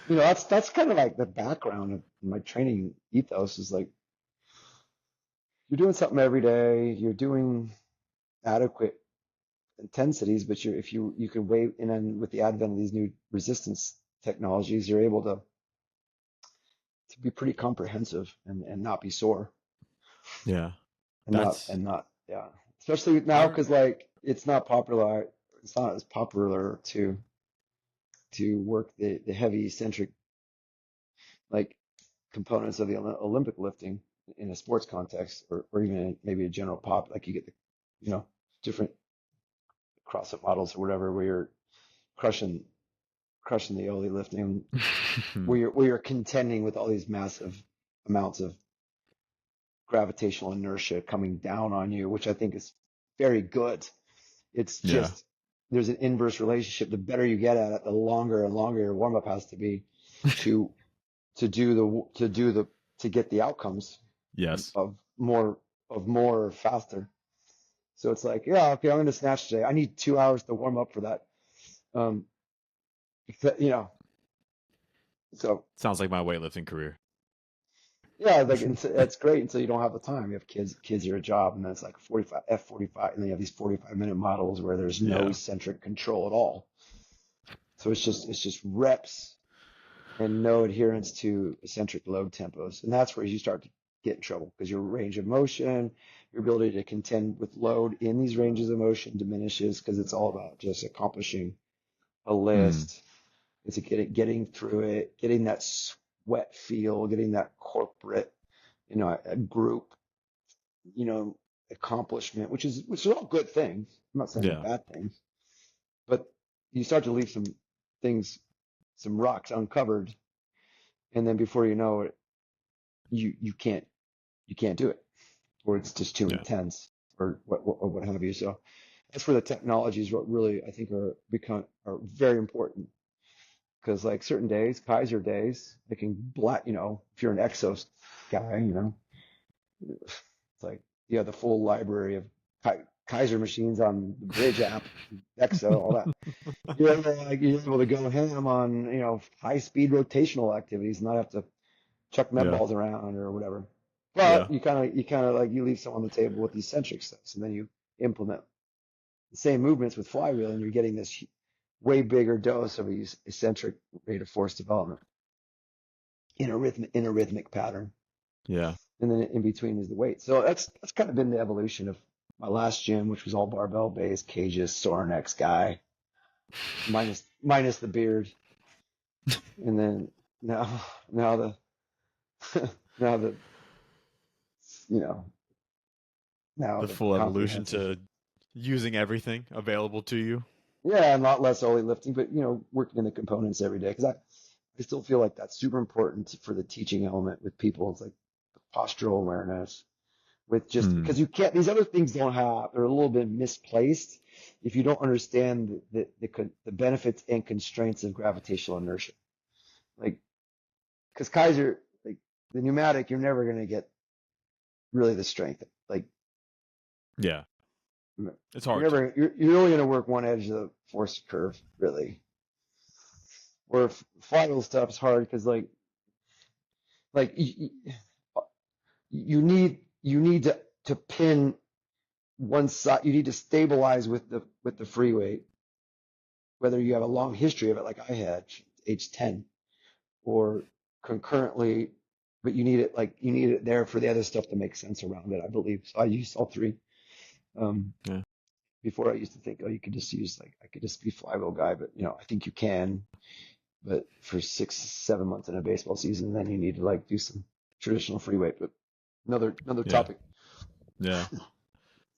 that's kind of like the background of my training ethos is like you're doing something every day. You're doing adequate intensities, but if you can wait, and then with the advent of these new resistance technologies, you're able to be pretty comprehensive and not be sore.
Yeah.
And not yeah. Especially now because like it's not as popular to work the heavy eccentric like components of the Olympic lifting in a sports context or even maybe a general pop, like you get the different CrossFit models or whatever where you're crushing the Oli lifting, where you're contending with all these massive amounts of gravitational inertia coming down on you, which I think is very good. It's just there's an inverse relationship. The better you get at it, the longer and longer your warm up has to be to get the outcomes
Yes.
of more faster. So it's like, yeah, okay, I'm going to snatch today. I need 2 hours to warm up for that. Um, so
Sounds like my weightlifting career.
Yeah, like that's great until you don't have the time. You have kids are a job, and then it's like 45 F45, and then you have these 45-minute models where there's no
Yeah.
eccentric control at all. So it's just reps and no adherence to eccentric load tempos, and that's where you start to get in trouble because your range of motion, your ability to contend with load in these ranges of motion diminishes because it's all about just accomplishing a
Mm.
list. It's getting through it, getting that sweat feel, getting that corporate, a group, you know, accomplishment, which is all good things. I'm not saying they're
Yeah.
bad things, but you start to leave some things, some rocks uncovered, and then before you know it, you can't do it, or it's just too
Yeah.
intense, or what have you. So that's where the technologies what really I think are very important because like certain days, Kaiser days, they can if you're an Exos guy, it's like you have the full library of Kaiser machines on the Bridge app, Exo, all that. You're able to go ham on high speed rotational activities and not have to chuck med
Yeah.
balls around or whatever.
Yeah.
But you kind of like you leave some on the table with the eccentric steps, and then you implement the same movements with flywheel, and you're getting this way bigger dose of eccentric rate of force development in a rhythmic pattern.
Yeah.
And then in between is the weight. So that's kind of been the evolution of my last gym, which was all barbell based, cages, Sorinex guy, minus the beard, and then now the now the you know now
The
the
full evolution
comprehensive.
to using everything available to you.
Yeah, and not less only lifting, but working in the components every day because I still feel like that's super important for the teaching element with people. It's like postural awareness with just
Hmm.
because you can't, these other things don't have, they're a little bit misplaced if you don't understand the benefits and constraints of gravitational inertia. Like, because Kaiser, like the pneumatic, you're never going to get really the strength. Like,
Yeah.
you're
It's hard to.
never, you're only going to work one edge of the force curve, really. Where flywheel stuff is hard because, like you need to pin one side. You need to stabilize with the free weight, whether you have a long history of it like I had, age 10, or concurrently, but you need it there for the other stuff to make sense around it, I believe. So I use all three. Um,
Yeah.
Before I used to think, oh, you could just use I could just be flywheel guy, but I think you can. But for 6, 7 months in a baseball season, then you need to do some traditional free weight. But another
Yeah.
topic.
Yeah.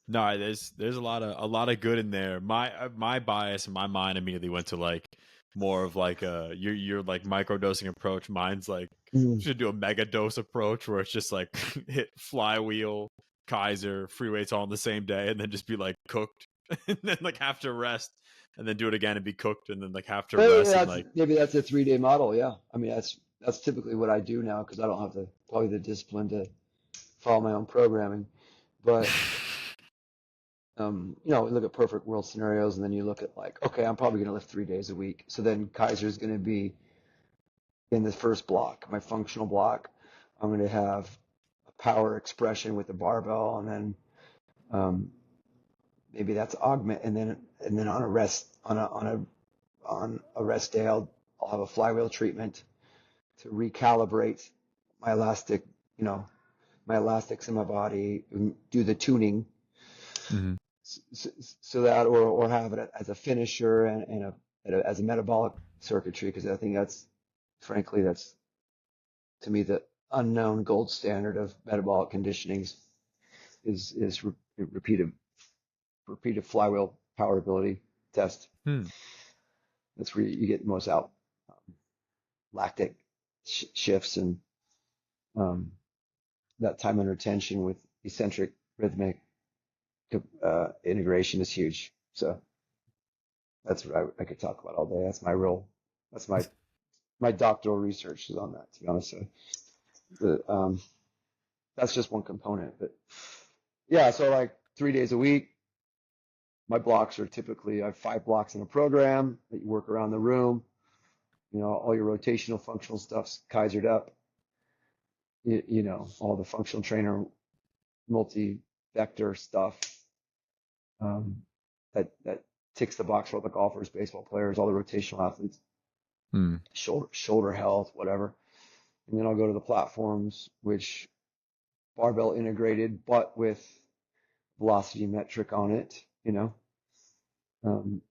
No, there's a lot of good in there. My bias in my mind immediately went to like more of like your like micro dosing approach. Mine's like
Mm.
should do a mega dose approach where it's just like hit flywheel, Kaiser, free weights all on the same day, and then just be like cooked, and then like have to rest, and then do it again and be cooked, and then like have to
Maybe
rest and
that's
like
maybe that's a 3-day model. Yeah, I mean that's typically what I do now because I don't have probably the discipline to follow my own programming. But we look at perfect world scenarios, and then you look at like, okay, I'm probably going to lift 3 days a week. So then Kaiser's going to be in the first block, my functional block. I'm going to have a power expression with the barbell, and then um, maybe that's augment, and then on a rest day, I'll have a flywheel treatment to recalibrate my elastic, you know, my elastics in my body, do the tuning
Mhm.
so that, or have it as a finisher as a metabolic circuitry, because I think frankly, that's to me the unknown gold standard of metabolic conditioning is repeated flywheel power ability test.
Hmm.
That's where you get the most out lactic shifts and um, that time under tension with eccentric rhythmic integration is huge. So that's what I could talk about all day. That's my doctoral research is on that, to be honest. So that's just one component. But yeah, so like 3 days a week, my blocks are typically, I have 5 blocks in a program that you work around the room. All your rotational functional stuff's kaisered up. you know, all the functional trainer, multi-vector stuff, that ticks the box for all the golfers, baseball players, all the rotational athletes,
Hmm.
shoulder health, whatever. And then I'll go to the platforms, which barbell integrated, but with velocity metric on it, you know, um,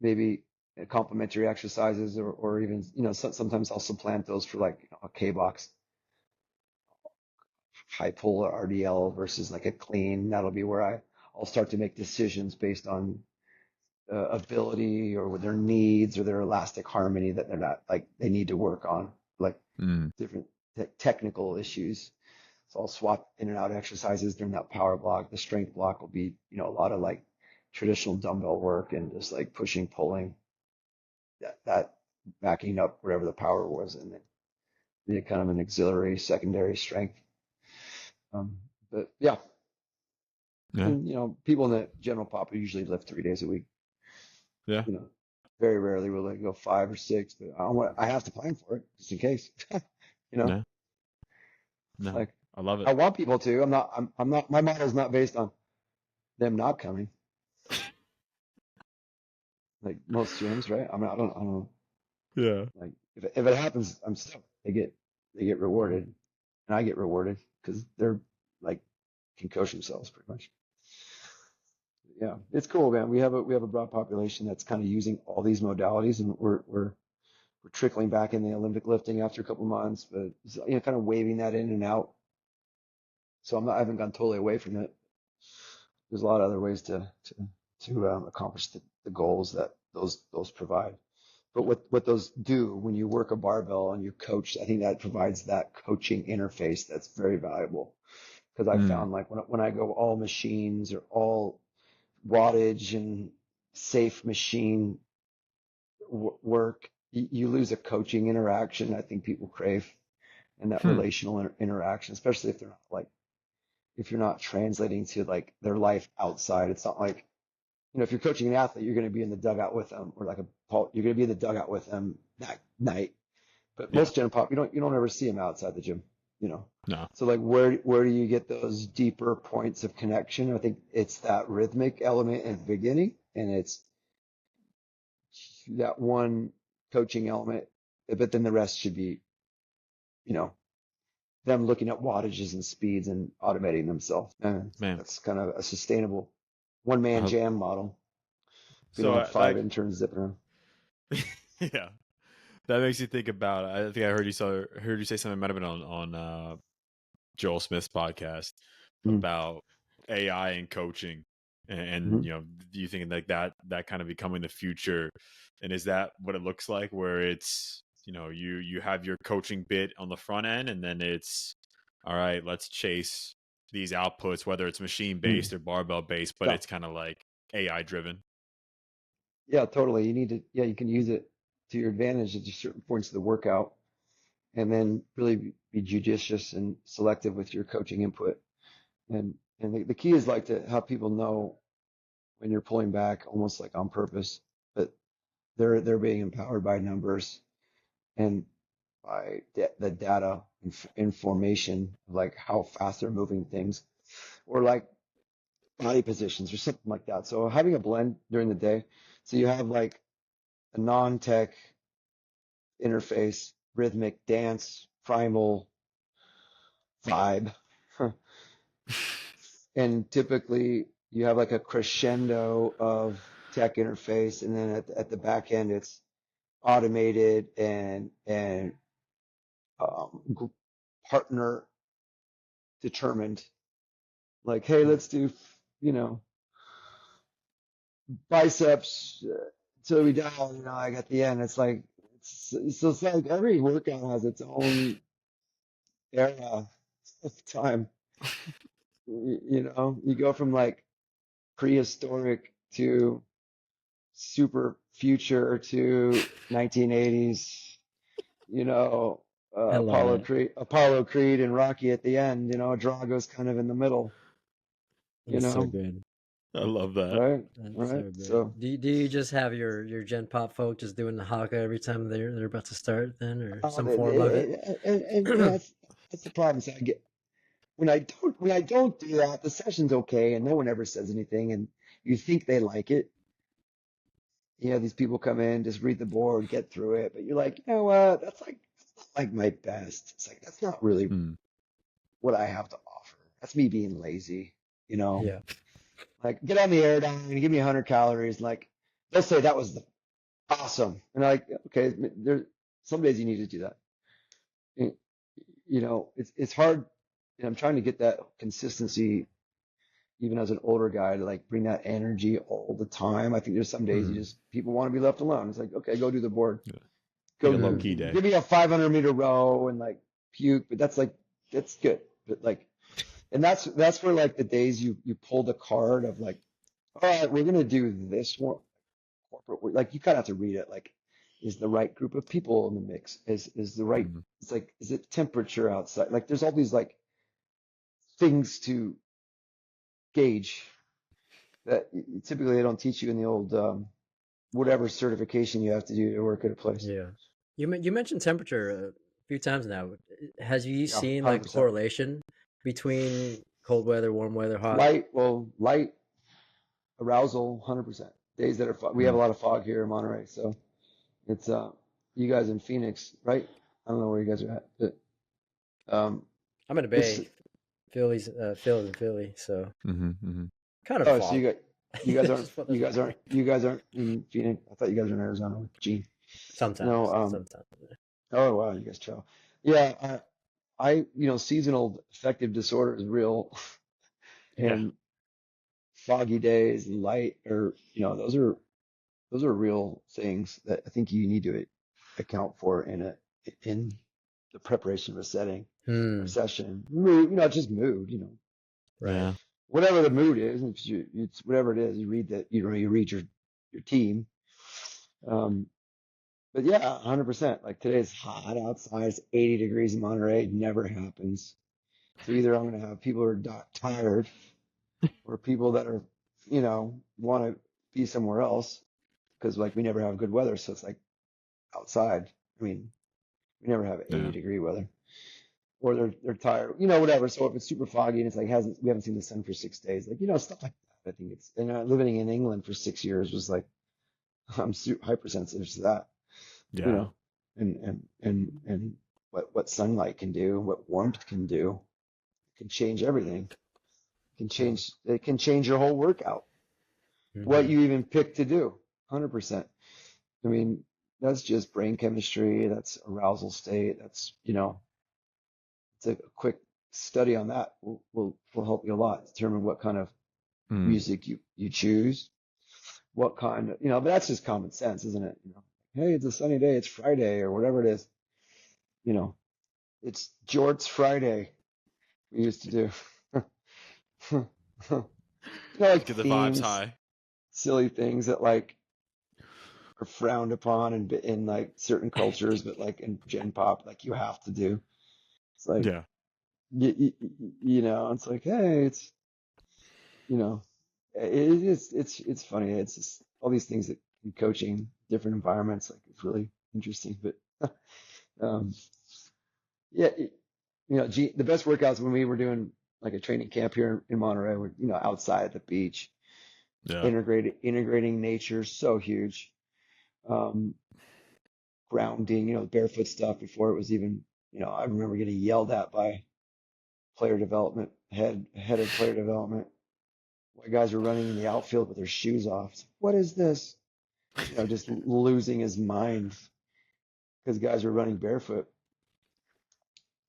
maybe complementary exercises, or even, you know, sometimes I'll supplant those for like, you know, a K box, high pull or RDL versus like a clean. That'll be where I'll start to make decisions based on ability or with their needs or their elastic harmony that they're not like they need to work on, like
Hmm.
different technical issues. So I'll swap in and out exercises during that power block. The strength block will be, you know, a lot of like traditional dumbbell work and just like pushing, pulling, that backing up whatever the power was, and then be kind of an auxiliary secondary strength. Um, but yeah,
Yeah.
and you know, people in the general pop usually lift 3 days a week.
Yeah.
You know, very rarely will they go 5 or 6, but I have to plan for it just in case. You know,
No. No.
like
I love it.
I want people to. I'm not. My model is not based on them not coming. Like most gyms, right? I mean, I don't know.
Yeah.
Like if it happens, I'm stoked. They get rewarded, and I get rewarded because they're like can coach themselves pretty much. Yeah, it's cool, man. We have a broad population that's kind of using all these modalities, and we're trickling back in the Olympic lifting after a couple months, but you know, kind of waving that in and out. So I haven't gone totally away from it. There's a lot of other ways to accomplish the goals that those provide. But what those do when you work a barbell and you coach, I think that provides that coaching interface that's very valuable. Because I
Hmm.
found like when I go all machines or all wattage and safe machine work, you lose a coaching interaction I think people crave, and that
Hmm.
relational interaction, especially if they're not like if you're not translating to like their life outside. It's not like, you know, if you're coaching an athlete, you're going to be in the dugout with them, or like you're going to be in the dugout with them that night. But
Yeah.
most gym pop, you don't ever see them outside the gym, you know.
No.
So like where do you get those deeper points of connection? I think it's that rhythmic element in the beginning, and it's that one coaching element, but then the rest should be, you know, them looking at wattages and speeds and automating themselves. And
Man.
that's kind of a sustainable one man
I,
jam model. We
so
don't have five
that
interns zipping around.
yeah. That makes you think about. I think I heard you say something. Might have been on Joel Smith's podcast
Mm-hmm.
about AI and coaching,
Mm-hmm.
and you know, do you think like that kind of becoming the future, and is that what it looks like, where it's, you know, you have your coaching bit on the front end, and then it's all right, let's chase these outputs, whether it's machine
Mm-hmm.
based or barbell based, but
Yeah.
it's kind of like AI driven.
Yeah, totally. You need to, yeah, you can use it to your advantage at certain points of the workout, and then really be judicious and selective with your coaching input. And the key is like to have people know when you're pulling back almost like on purpose, but they're being empowered by numbers and by the data information of like how fast they're moving things, or like body positions or something like that. So having a blend during the day, so you have like a non-tech interface, rhythmic dance, primal vibe. And typically you have like a crescendo of tech interface, and then at the back end it's automated and partner determined. Like, hey, let's do, you know, biceps till we die. You know, like at the end, it's like it's like every workout has its own era of time. You know, you go from like prehistoric to super future to 1980s. You know,
I love it.
Apollo Creed, and Rocky at the end. You know, Drago's kind of in the middle. You
That's so
know,
good.
I love that.
right,
That's
right.
so good.
So,
Do you just have your Gen Pop folk just doing the haka every time they're about to start then, or some form of it?
and yeah, that's the problem. So I get when I don't do that, the session's okay, and no one ever says anything, and you think they like it. You know, these people come in, just read the board, get through it, but you're like, you know what? That's not like my best. It's like that's not really
Mm.
what I have to offer. That's me being lazy, you know.
Yeah.
Like get on the air down and give me 100 calories. Like they'll say that was awesome, and I'm like, okay, there some days you need to do that. You you know, it's hard, and I'm trying to get that consistency even as an older guy to like bring that energy all the time. I think there's some days you
Mm.
just people want to be left alone. It's like, okay, go do the board.
Yeah.
Go
Like a low
Mm.
key day.
give me a 500-meter row and like puke, but that's good. But like, and that's where like the days you pull the card of like, all right, we're gonna do this one corporate work. Like you kind of have to read it. Like, is the right group of people in the mix? Is the right?
Mm.
It's like, is it temperature outside? Like, there's all these like things to gauge that typically they don't teach you in the old whatever certification you have to do to work at a place.
Yeah. You mentioned temperature a few times now. Has you
Yeah,
seen like
100%.
correlation between cold weather, warm weather, hot?
Light arousal, 100%. Days that are we have a
Mm.
lot of fog here in Monterey, so it's you guys in Phoenix, right? I don't know where you guys are at, but
I'm in the
this
Bay. Phil's in Philly, so
Mm-hmm. Mm-hmm.
kind of
oh, so
fog.
you guys
That's
you guys aren't in Phoenix. I thought you guys were in Arizona with Gene.
sometimes,
No,
sometimes.
oh wow, you guys chill. Yeah, you know, seasonal affective disorder is real,
Yeah.
and foggy days and light, or you know, those are real things that I think you need to account for in the preparation of a setting or
Hmm.
session. Mood, you know, just mood, you know,
Right.
Yeah.
whatever the mood is, it's whatever it is. You read that, you know, you read your team. Um, but yeah, 100%. Like today's hot outside, it's 80 degrees in Monterey. It never happens. So either I'm going to have people who are tired or people that are, you know, want to be somewhere else because like we never have good weather. So it's like outside. I mean, we never have
Yeah.
80-degree weather, or they're tired, you know, whatever. So if it's super foggy and it's like we haven't seen the sun for 6 days, like you know, stuff like that. I think it's and living in England for 6 years was like I'm super hypersensitive to that, you
Yeah.
know, and what sunlight can do, what warmth can do, it can change everything.
Yeah.
It can change your whole workout, what
Hmm.
you even pick to do, 100%. I mean, that's just brain chemistry, that's arousal state, that's you know it's a quick study on that will help you a lot. Determine what kind of
Mm.
music you choose, what kind of you know. But that's just common sense, isn't it? You know, hey, it's a sunny day, it's Friday or whatever it is. You know, it's Jorts Friday. We used to do, you know, like
Get the vibes
themes,
high.
silly things that like are frowned upon in like certain cultures, but like in Gen Pop, like you have to do. It's like
Yeah.
you know, it's like hey, it's you know, it's funny. It's just all these things that in coaching different environments, like it's really interesting. But um, yeah, you know, the best workouts when we were doing like a training camp here in Monterey, were you know outside at the beach,
Yeah.
integrating nature, so huge. Um, Grounding, you know, barefoot stuff before it was even, you know, I remember getting yelled at by player development head of player development. White guys were running in the outfield with their shoes off. It's like, what is this? You know, just losing his mind because guys were running barefoot.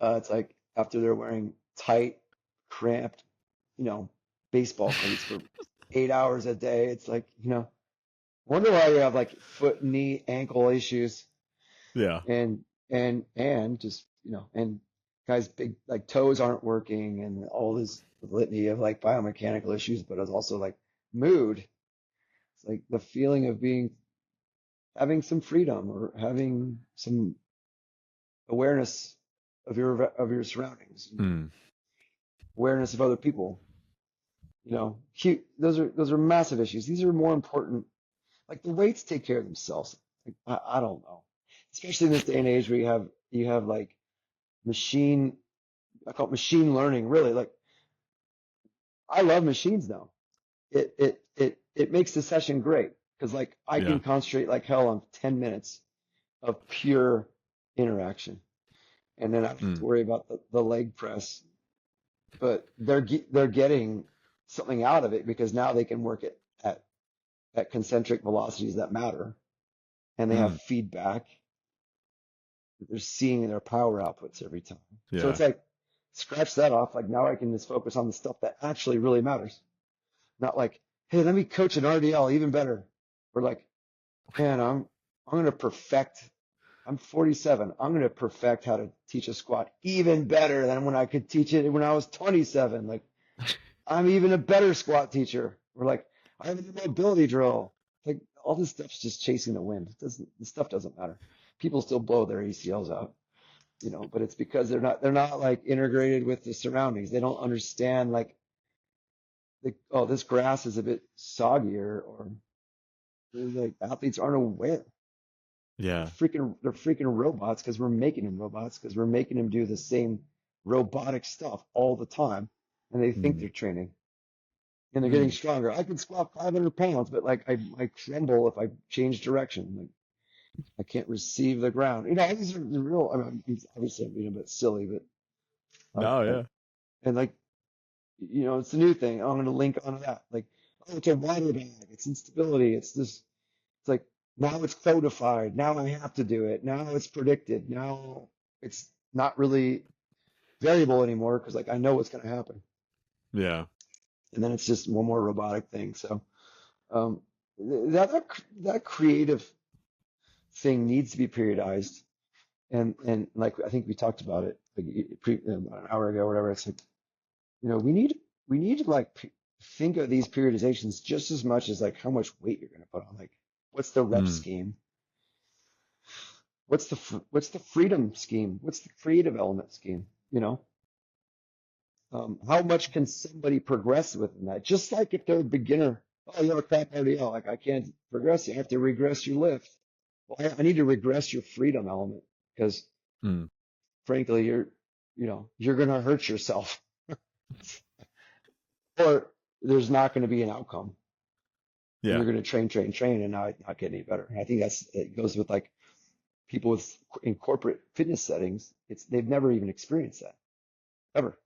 It's like after they're wearing tight, cramped, you know, baseball cleats for 8 hours a day. It's like, you know, wonder why you have like foot, knee, ankle issues
Yeah.
and just, you know, and guys big like toes aren't working and all this litany of like biomechanical issues, but it's also like mood. It's like the feeling of having some freedom or having some awareness of your surroundings,
Mm.
awareness of other people. You know, those are massive issues. These are more important. Like the weights take care of themselves. Like, I don't know, especially in this day and age where you have like machine. I call it machine learning, really. Like, I love machines now. It makes the session great because like I can
Yeah.
concentrate like hell on 10 minutes of pure interaction. And then I don't have to
Mm.
worry about the leg press, but they're getting something out of it because now they can work at concentric velocities that matter, and they have
Mm.
feedback. They're seeing their power outputs every time. So
Yeah.
it's like, scratch that off. Like now I can just focus on the stuff that actually really matters. Not like, hey, let me coach an RDL even better. Or like, man, I'm gonna perfect. I'm 47. I'm gonna perfect how to teach a squat even better than when I could teach it when I was 27. Like I'm even a better squat teacher. Or like I have a mobility drill. Like all this stuff's just chasing the wind. This stuff doesn't matter. People still blow their ACLs out, but it's because they're not like integrated with the surroundings. They don't understand like oh, this grass is a bit soggier, or like athletes aren't aware.
Yeah.
They're freaking robots because we're making them robots because we're making them do the same robotic stuff all the time, and they think
Mm.
they're training and they're getting
Mm.
stronger. I can squat 500 pounds, but like I tremble if I change direction. Like I can't receive the ground. These are the real. I mean, obviously I'm being a bit silly, but
No, yeah.
and like it's a new thing. I'm going to link onto that. Like, oh, it's a water bag. It's instability. It's this. It's like now it's codified. Now I have to do it. Now it's predicted. Now it's not really variable anymore because like I know what's going to happen.
Yeah.
And then it's just one more robotic thing. So um, that creative thing needs to be periodized. And like I think we talked about it like about an hour ago or whatever. It's like we need to like think of these periodizations just as much as like how much weight you're going to put on. Like what's the rep
Mm.
scheme? What's the freedom scheme? What's the creative element scheme? How much can somebody progress within that? Just like if they're a beginner, oh, you're a crap RDL, like I can't progress you. I have to regress your lift. Well, I need to regress your freedom element because
Mm.
frankly, you're going to hurt yourself or there's not going to be an outcome. And
Yeah.
you're going to train and not get any better. And I think it goes with like people in corporate fitness settings. They've never even experienced that ever.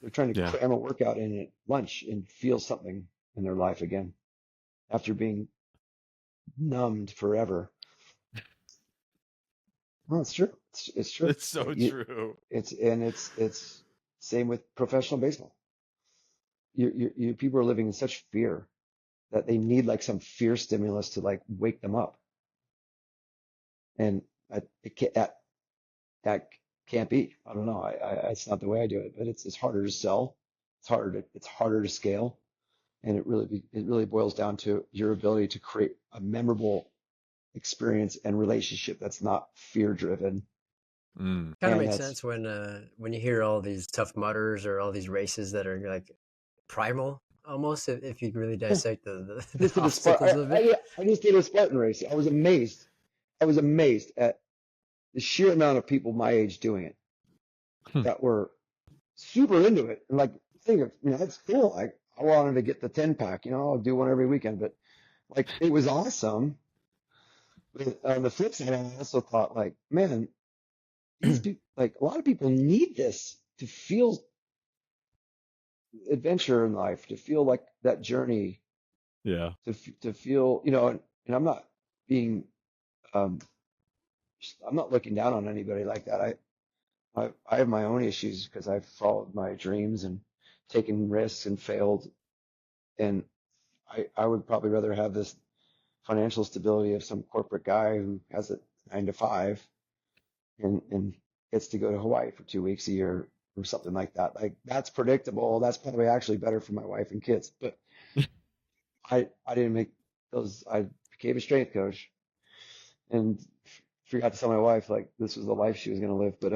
They're trying to
Yeah.
cram a workout in at lunch and feel something in their life again after being numbed forever. Well, it's true. It's true.
It's so true.
It's same with professional baseball. People are living in such fear that they need like some fear stimulus to like wake them up. And that can't be. I don't know. It's not the way I do it, but it's harder to sell. It's harder to scale. And it really boils down to your ability to create a memorable experience and relationship that's not fear driven.
Mm.
Kind of
And
makes
that's
sense when you hear all these tough mutters or all these races that are like primal almost if you really dissect the
just did a
obstacles
Spartan.
of it.
I just did a Spartan race. I was amazed. I was amazed at the sheer amount of people my age doing it
Hmm.
that were super into it. And like, think of, that's cool. I wanted to get the 10 pack, I'll do one every weekend, but like, it was awesome. But on the flip side, I also thought like, man, these people, like a lot of people need this to feel adventure in life, to feel like that journey,
Yeah.
to feel, and being, um, I'm not looking down on anybody like that. I have my own issues because I've followed my dreams and taken risks and failed. And I would probably rather have this financial stability of some corporate guy who has a 9 to 5 and gets to go to Hawaii for 2 weeks a year or something like that. Like that's predictable. That's probably actually better for my wife and kids. But I didn't make those. I became a strength coach and forgot to tell my wife like this was the life she was going to live. But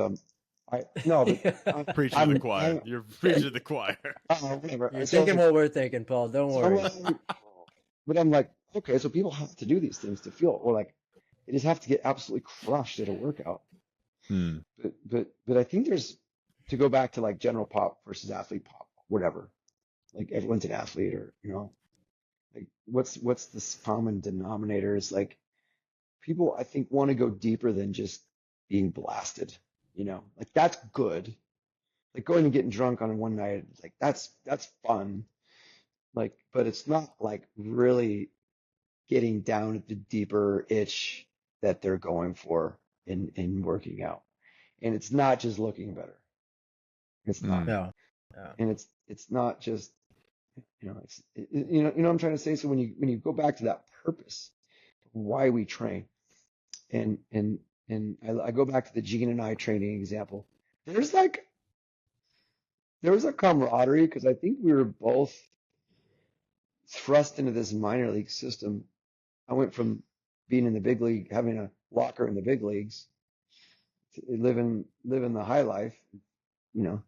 I no, but
Preaching to the
I'm
choir.
I'm
You're preaching to the choir.
whatever.
You're
So
thinking
like
what we're thinking, Paul. Don't
so I'm
worry.
like, but I'm like, okay, so people have to do these things to feel, or like they just have to get absolutely crushed at a workout.
Hmm.
But I think there's to go back to like general pop versus athlete pop, whatever. Like everyone's an athlete, or like what's this common denominator is like people I think want to go deeper than just being blasted, like that's good. Like going and getting drunk on one night, like that's fun. Like, but it's not like really getting down at the deeper itch that they're going for in working out. And it's not just looking better. It's not.
Yeah. Yeah.
And it's not just, what I'm trying to say. So when you go back to that purpose, why we train, and I go back to the Gene and I training example. There's like there was a camaraderie because I think we were both thrust into this minor league system. I went from being in the big league, having a locker in the big leagues, to living the high life, you know,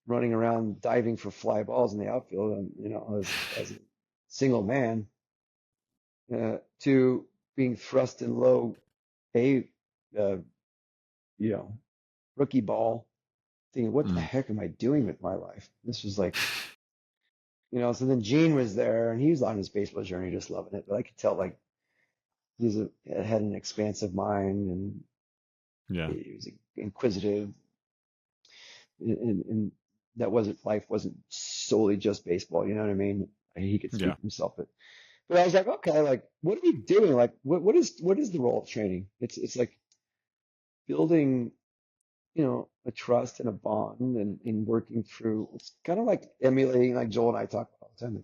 running around diving for fly balls in the outfield, and as a single man, to being thrust in low A, uh, you know, rookie ball, thinking, what the
Mm.
heck am I doing with my life? This was like, so then Gene was there and he was on his baseball journey, just loving it. But I could tell like had an expansive mind, and
Yeah.
he was inquisitive, and that life wasn't solely just baseball. You know what I mean? He could speak
Yeah.
for himself, but I was like, okay, like what are we doing? Like what is the role of training? It's like building, a trust and a bond, and in working through. It's kind of like emulating, like Joel and I talk about all the time.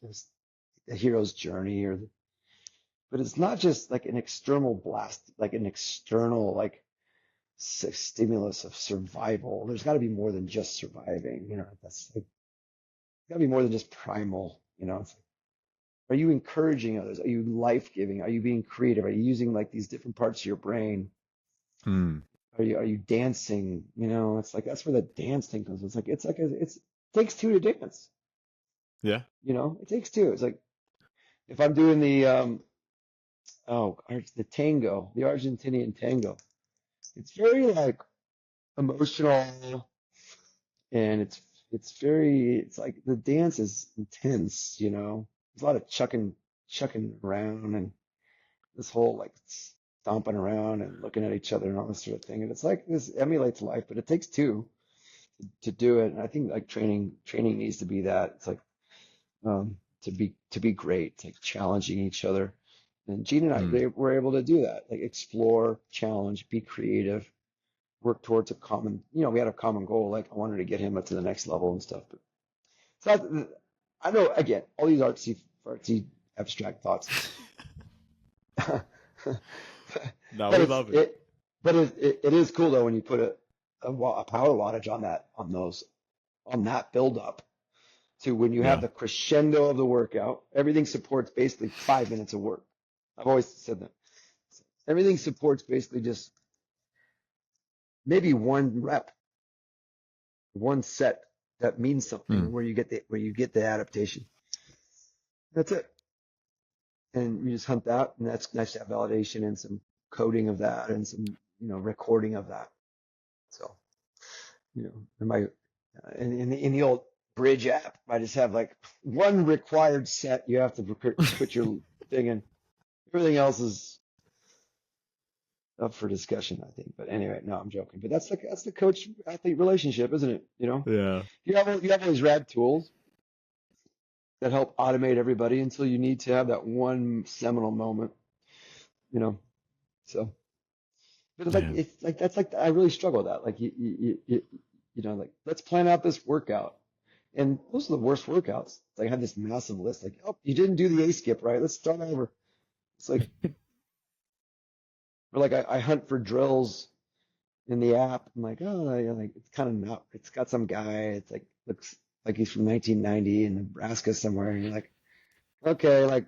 There's the hero's journey, but it's not just like an external blast, like an external like stimulus of survival. There's got to be more than just surviving. That's like, got to be more than just primal. It's like, are you encouraging others? Are you life giving? Are you being creative? Are you using like these different parts of your brain?
Mm.
Are you dancing? It's like that's where the dance thing comes. It takes two to dance.
Yeah.
It takes two. It's like if I'm doing the the tango, the Argentinian tango. It's very like emotional, and it's like the dance is intense. There's a lot of chucking around, and this whole like stomping around and looking at each other and all this sort of thing. And it's like this emulates life, but it takes two to do it. And I think like training needs to be that. It's like to be great. It's like challenging each other. And Gene and I,
Mm.
they were able to do that, like explore, challenge, be creative, work towards a common, we had a common goal. Like I wanted to get him up to the next level and stuff. But so I know, again, all these artsy abstract thoughts.
No,
But
we love it.
it is cool though when you put a power wattage on that build up to when you have
Yeah.
the crescendo of the workout. Everything supports basically 5 minutes of work. I've always said that. Everything supports basically just maybe one rep, one set that means something,
Mm.
where you get the adaptation. That's it. And you just hunt that, and that's nice to have validation and some coding of that, and some recording of that. So in my in the old Bridge app, I just have like one required set you have to put your thing in. Everything else is up for discussion, I think. But anyway, no, I'm joking. But that's the coach athlete relationship, isn't it?
Yeah.
You have all these rad tools that help automate everybody until you need to have that one seminal moment, you know. So, but
Man.
it's like that's like I really struggle with that. Like like let's plan out this workout, and those are the worst workouts. Like I had this massive list. Like, oh, you didn't do the A skip right. Let's start over. It's like, or like I hunt for drills in the app. I'm like, oh, yeah, like it's kind of not. It's got some guy. It's like looks like he's from 1990 in Nebraska somewhere, and you're like, okay, like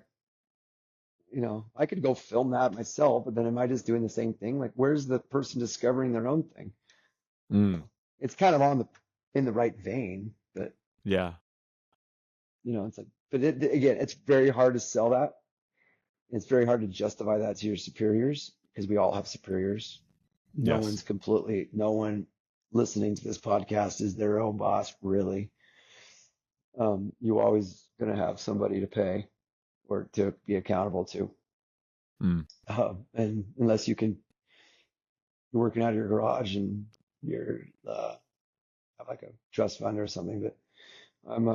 I could go film that myself, but then am I just doing the same thing? Like, where's the person discovering their own thing?
Mm.
It's kind of in the right vein, but
Yeah.
it's like, but again, it's very hard to sell that. It's very hard to justify that to your superiors because we all have superiors. No
Yes.
one's completely, no one listening to this podcast is their own boss, really. You always going to have somebody to pay or to be accountable to. And unless you're working out of your garage and you're have like a trust fund or something, but I'm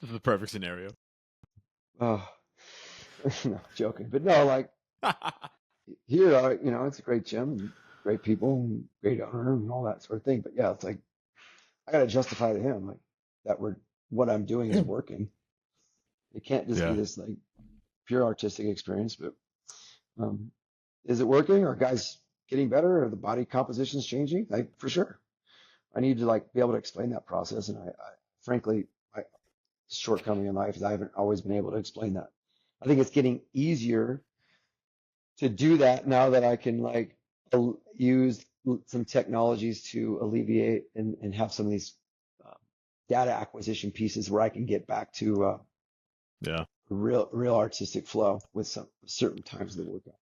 The perfect scenario.
oh no, joking, but no, like here, it's a great gym, and great people, and great owner, and all that sort of thing. But yeah, it's like I gotta justify to him like that what I'm doing is working. It can't just be
Yeah.
this like pure artistic experience, but um, is it working? Are guys getting better? Are the body compositions changing? Like for sure. I need to like be able to explain that process, and I frankly, my shortcoming in life is I haven't always been able to explain that. I think it's getting easier to do that now that I can like use some technologies to alleviate and have some of these uh, data acquisition pieces where I can get back to
Yeah.
real artistic flow with some certain times of the workout.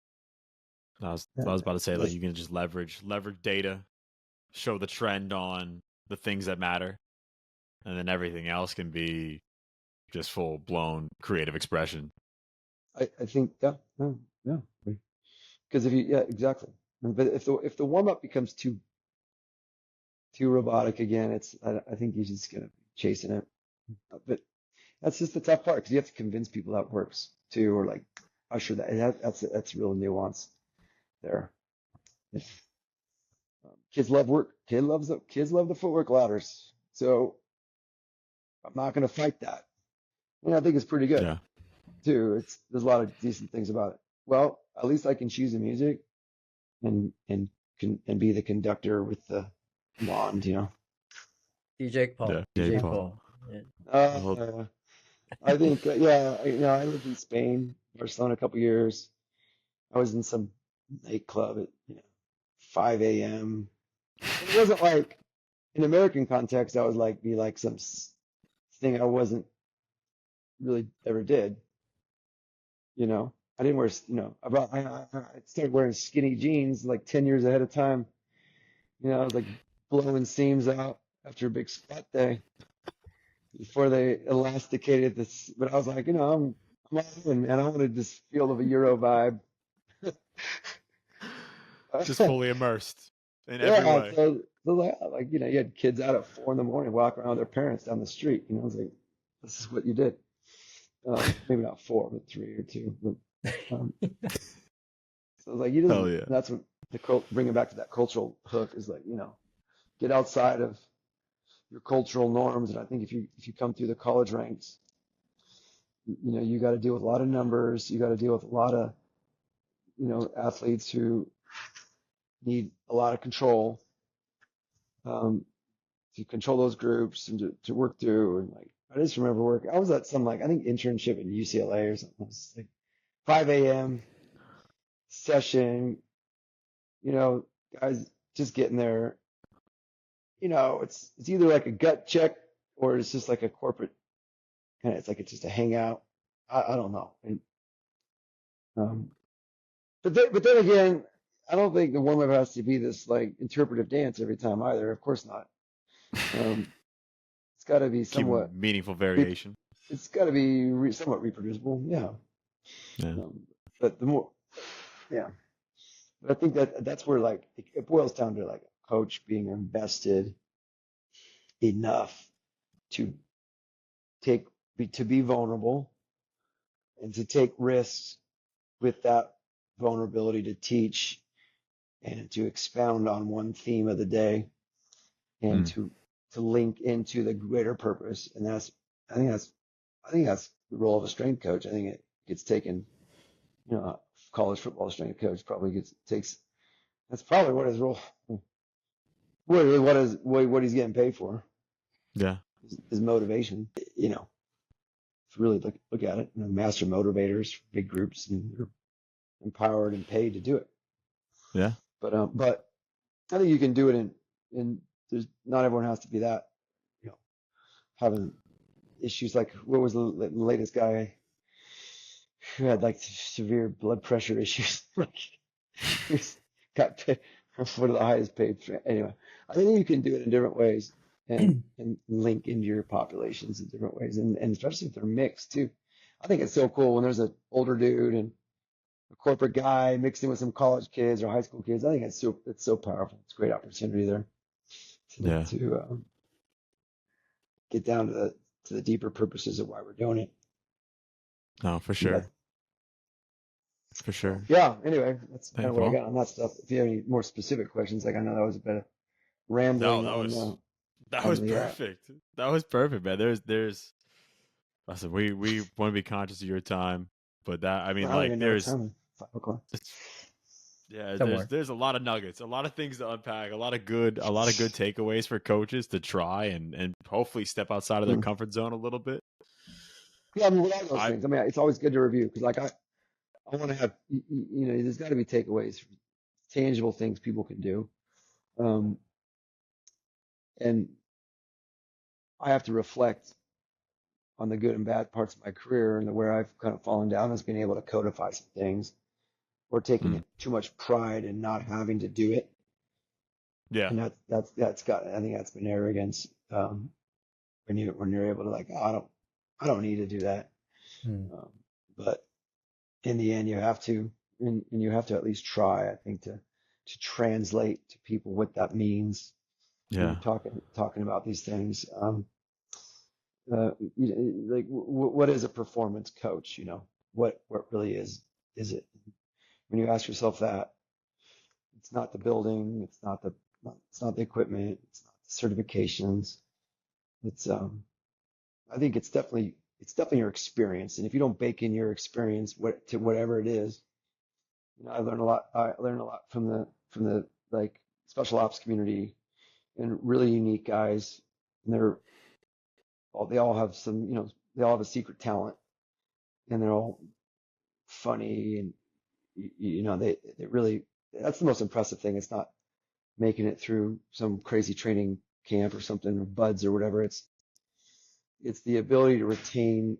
I was about to say, like, you can just leverage data, show the trend on the things that matter, and then everything else can be just full blown creative expression.
I think yeah. Because exactly. But if the warm up becomes too robotic again, I think you're just gonna be chasing it. But that's just the tough part because you have to convince people that works too, or like usher that's real nuance there. If, kids love work, kids love the footwork ladders, so I'm not gonna fight that. And I think it's pretty good
Yeah.
too. There's a lot of decent things about it. Well, at least I can choose the music and be the conductor with the wand,
DJ Paul.
Yeah.
DJ
Paul.
Paul. Yeah.
I think I lived in Spain, Barcelona a couple years. I was in some nightclub at 5 a.m. It wasn't like in American context. I was like be like some thing I wasn't really ever did. I didn't wear. I started wearing skinny jeans like 10 years ahead of time. I was like blowing seams out after a big sweat day before they elasticated this. But I was like, I'm all in, man. I want to just feel the Euro vibe.
Just fully immersed in every
Yeah,
way.
so like you had kids out at 4 in the morning walking around with their parents down the street. I was like, this is what you did. Maybe not 4, but 3 or 2. But, so I was like,
Hell yeah.
that's what bringing back to that cultural hook is like, get outside of your cultural norms. And I think if you come through the college ranks, you got to deal with a lot of numbers. You got to deal with a lot of, athletes who need a lot of control. To control those groups and to work through. And like, I just remember I was at some like, I think internship at UCLA or something. It was like 5 a.m. session, guys just getting there. It's either like a gut check or it's just like a corporate kind of, it's just a hangout. I don't know. And, but then again, I don't think the warm up has to be this like interpretive dance every time either. Of course not. It's got to be
Keep
somewhat
meaningful variation.
It's got to be somewhat reproducible. Yeah. But yeah. But I think that's where like it boils down to like a coach being invested enough to be vulnerable and to take risks with that vulnerability to teach and to expound on one theme of the day and to link into the greater purpose. And I think that's the role of a strength coach. I think it gets taken, a college football strength coach probably takes. That's probably what his role, what he's getting paid for.
Yeah.
His motivation. If you really look at it, master motivators, big groups, and they're empowered and paid to do it.
Yeah.
But I think you can do it in there's not everyone has to be that, having issues like what was the latest guy who had like severe blood pressure issues, like he's got paid, one of the highest paid. Anyway, I think you can do it in different ways and link into your populations in different ways, and especially if they're mixed too. I think it's so cool when there's an older dude and a corporate guy mixing with some college kids or high school kids. I think it's so powerful. It's a great opportunity there
Yeah.
to get down to the deeper purposes of why we're doing it.
No, for
Yeah.
sure. For sure.
Yeah. Anyway, that's kind of
Thanks,
what I
Paul.
got on that stuff. If you have any more specific questions, like I know that was a bit of
No,
rambling
that was
on
that
on
was
the
perfect. That was perfect, man. There's listen, we want to be conscious of your time, but that I
I
mean
don't
like
even know what time. 5 o'clock.
yeah,
Don't worry.
there's a lot of nuggets, a lot of things to unpack, a lot of good takeaways for coaches to try and hopefully step outside of their
Mm.
comfort zone a little bit.
Yeah, I mean, with all those
I
things, I mean, it's always good to review because, like, I want to have, there's got to be takeaways, tangible things people can do, um, and I have to reflect on the good and bad parts of my career and where I've kind of fallen down is being able to codify some things or taking
mm,
it too much pride in not having to do it,
yeah.
and that's got, I think that's been arrogance, when you're able to, like, oh, I don't need to do that,
Mm.
um, but in the end, you have to, and you have to at least try, I think, to translate to people what that means when
Yeah.
you're talking about these things. Like, what is a performance coach? What really is it? When you ask yourself that, it's not the building, it's not the equipment, it's not the certifications. It's I think it's definitely your experience, and if you don't bake in your experience to whatever it is. I learned a lot. I learned a lot from the like special ops community and really unique guys. And they all have they all have a secret talent, and they're all funny, and they really, that's the most impressive thing. It's not making it through some crazy training camp or something, or buds or whatever. It's the ability to retain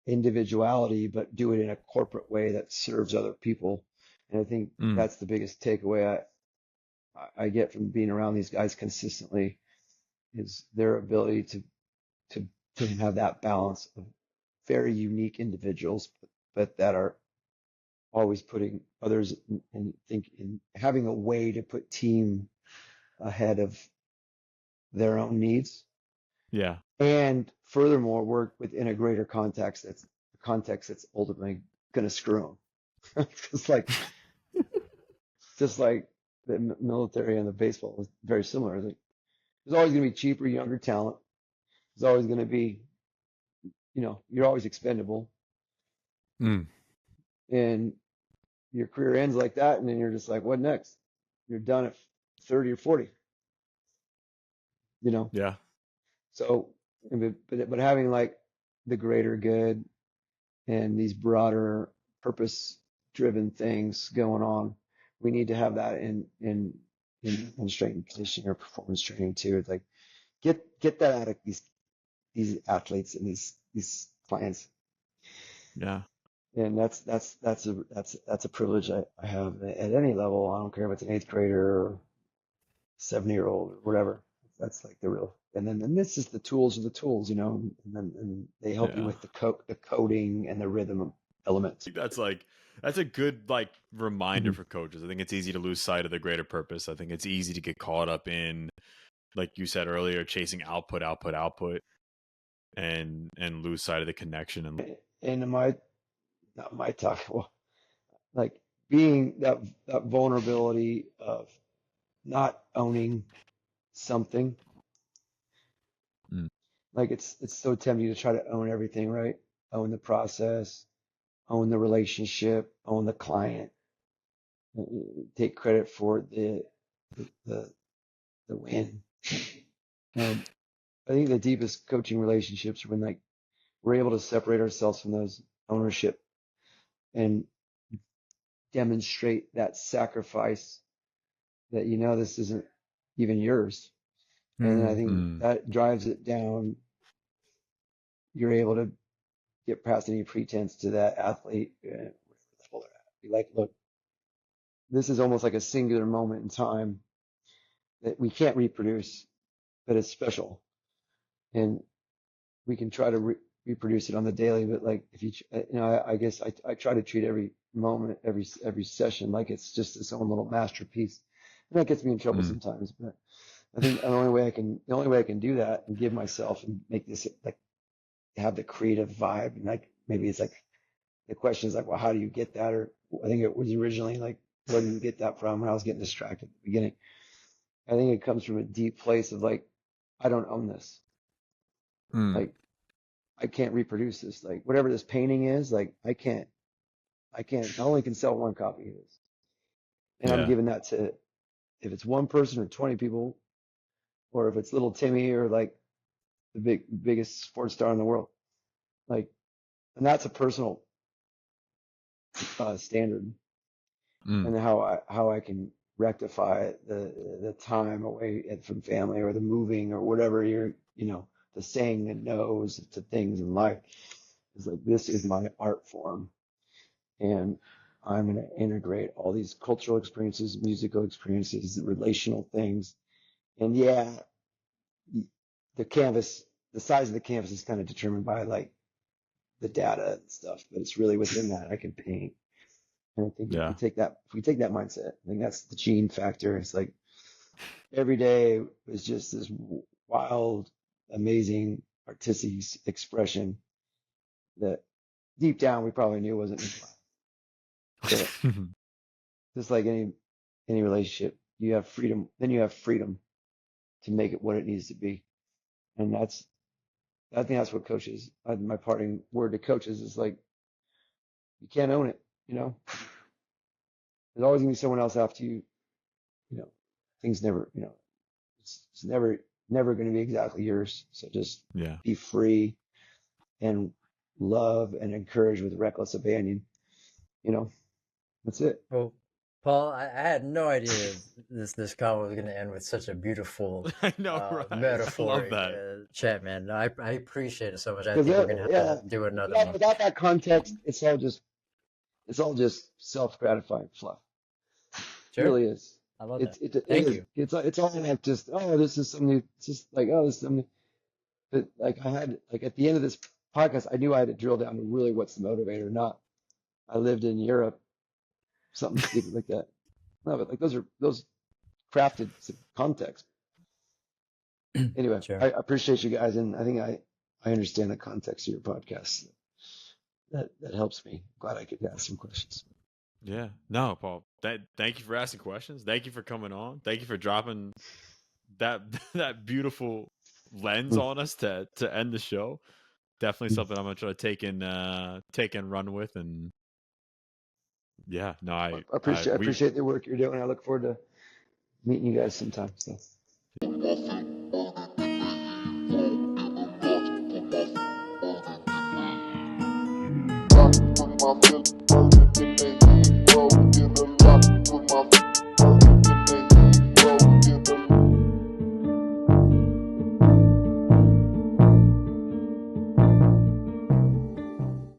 individuality, but do it in a corporate way that serves other people. And I think
Mm,
that's the biggest takeaway I get from being around these guys consistently is their ability to to have that balance of very unique individuals, but that are always putting others in having a way to put team ahead of their own needs,
yeah.
and furthermore work within a greater context that's ultimately going to screw them. Just like the military and the baseball is very similar. There's always going to be cheaper, younger talent. There's always going to be, you're always expendable,
Mm,
and your career ends like that, and then you're just like, what next? You're done at 30 or 40, you know.
yeah.
So, but having like the greater good and these broader purpose-driven things going on, we need to have that in strength and conditioning or performance training too. It's like get that out of these athletes and these clients.
Yeah.
And that's a privilege I have at any level. I don't care if it's an eighth grader or 70-year-old or whatever. That's like the real. And this is the tools are the tools, and they help you
Yeah.
with the coding and the rhythm elements.
Think that's a good like reminder
Mhm.
for coaches. I think it's easy to lose sight of the greater purpose. I think it's easy to get caught up in, like you said earlier, chasing output, and lose sight of the connection. And
And not my talk, well, like being that vulnerability of not owning something.
mm,
Like it's so tempting to try to own everything, right? Own the process, own the relationship, own the client, uh, take credit for the the win. I think the deepest coaching relationships are when, like, we're able to separate ourselves from those ownership and demonstrate that sacrifice that this isn't even yours. And then I think
mm,
that drives it down. You're able to get past any pretense to that athlete, be like, look, this is almost like a singular moment in time. that we can't reproduce, but it's special, and we can try to reproduce it on the daily. But like if you, I guess I try to treat every moment, every session like it's just its own little masterpiece, and that gets me in trouble sometimes. But I think the only way I can do that and give myself and make this like have the creative vibe, and like maybe it's like the question is like, well, how do you get that? Or I think it was originally like, where do you get that from? When I was getting distracted at the beginning, I think it comes from a deep place of like, I don't own this. Like, I can't reproduce this. Like, whatever this painting is, like, I only can sell one copy of this. And I'm
Yeah.
giving that to, if it's one person or 20 people, or if it's little Timmy or like the biggest sports star in the world. Like, and that's a personal standard, and how I can rectify the time away from family or the moving or whatever the saying the no's to things in life is like, this is my art form, and I'm going to integrate all these cultural experiences, musical experiences, relational things. And yeah, the canvas, the size of the canvas is kind of determined by like the data and stuff, but it's really within that I can paint. And I think if we take that mindset, I think that's the gene factor. It's like every day is just this wild, amazing artistic expression that deep down we probably knew wasn't but just like any relationship, you have freedom, then you have freedom to make it what it needs to be. And I think that's what coaches, my parting word to coaches is like, you can't own it, you know? There's always gonna be someone else after you, you know, things never, it's never going to be exactly yours. So just be free and love and encourage with reckless abandon. That's it.
Well, Paul, I had no idea this call was going to end with such a beautiful
I know, right?
metaphor.
I love that.
Chat, man. I appreciate it so much. I
Because
think we're going to have to do another one.
without that context, it's all just self-gratifying fluff.
Sure.
It really is.
I love that.
Thank
you.
It's all like just, oh, this is something. It's just like, oh, this is something. But like I had, like at the end of this podcast, I knew I had to drill down to really what's the motivator, not I lived in Europe, something stupid like that. No, but like those crafted context. Anyway,
Sure.
I appreciate you guys, and I think I understand the context of your podcast. That helps me. Glad I could ask some questions.
Yeah. No, Paul. Thank you for asking questions. Thank you for coming on. Thank you for dropping that beautiful lens on us to end the show. Definitely something I'm gonna try to take and run with. And yeah, no, I
appreciate the work you're doing. I look forward to meeting you guys sometime. So.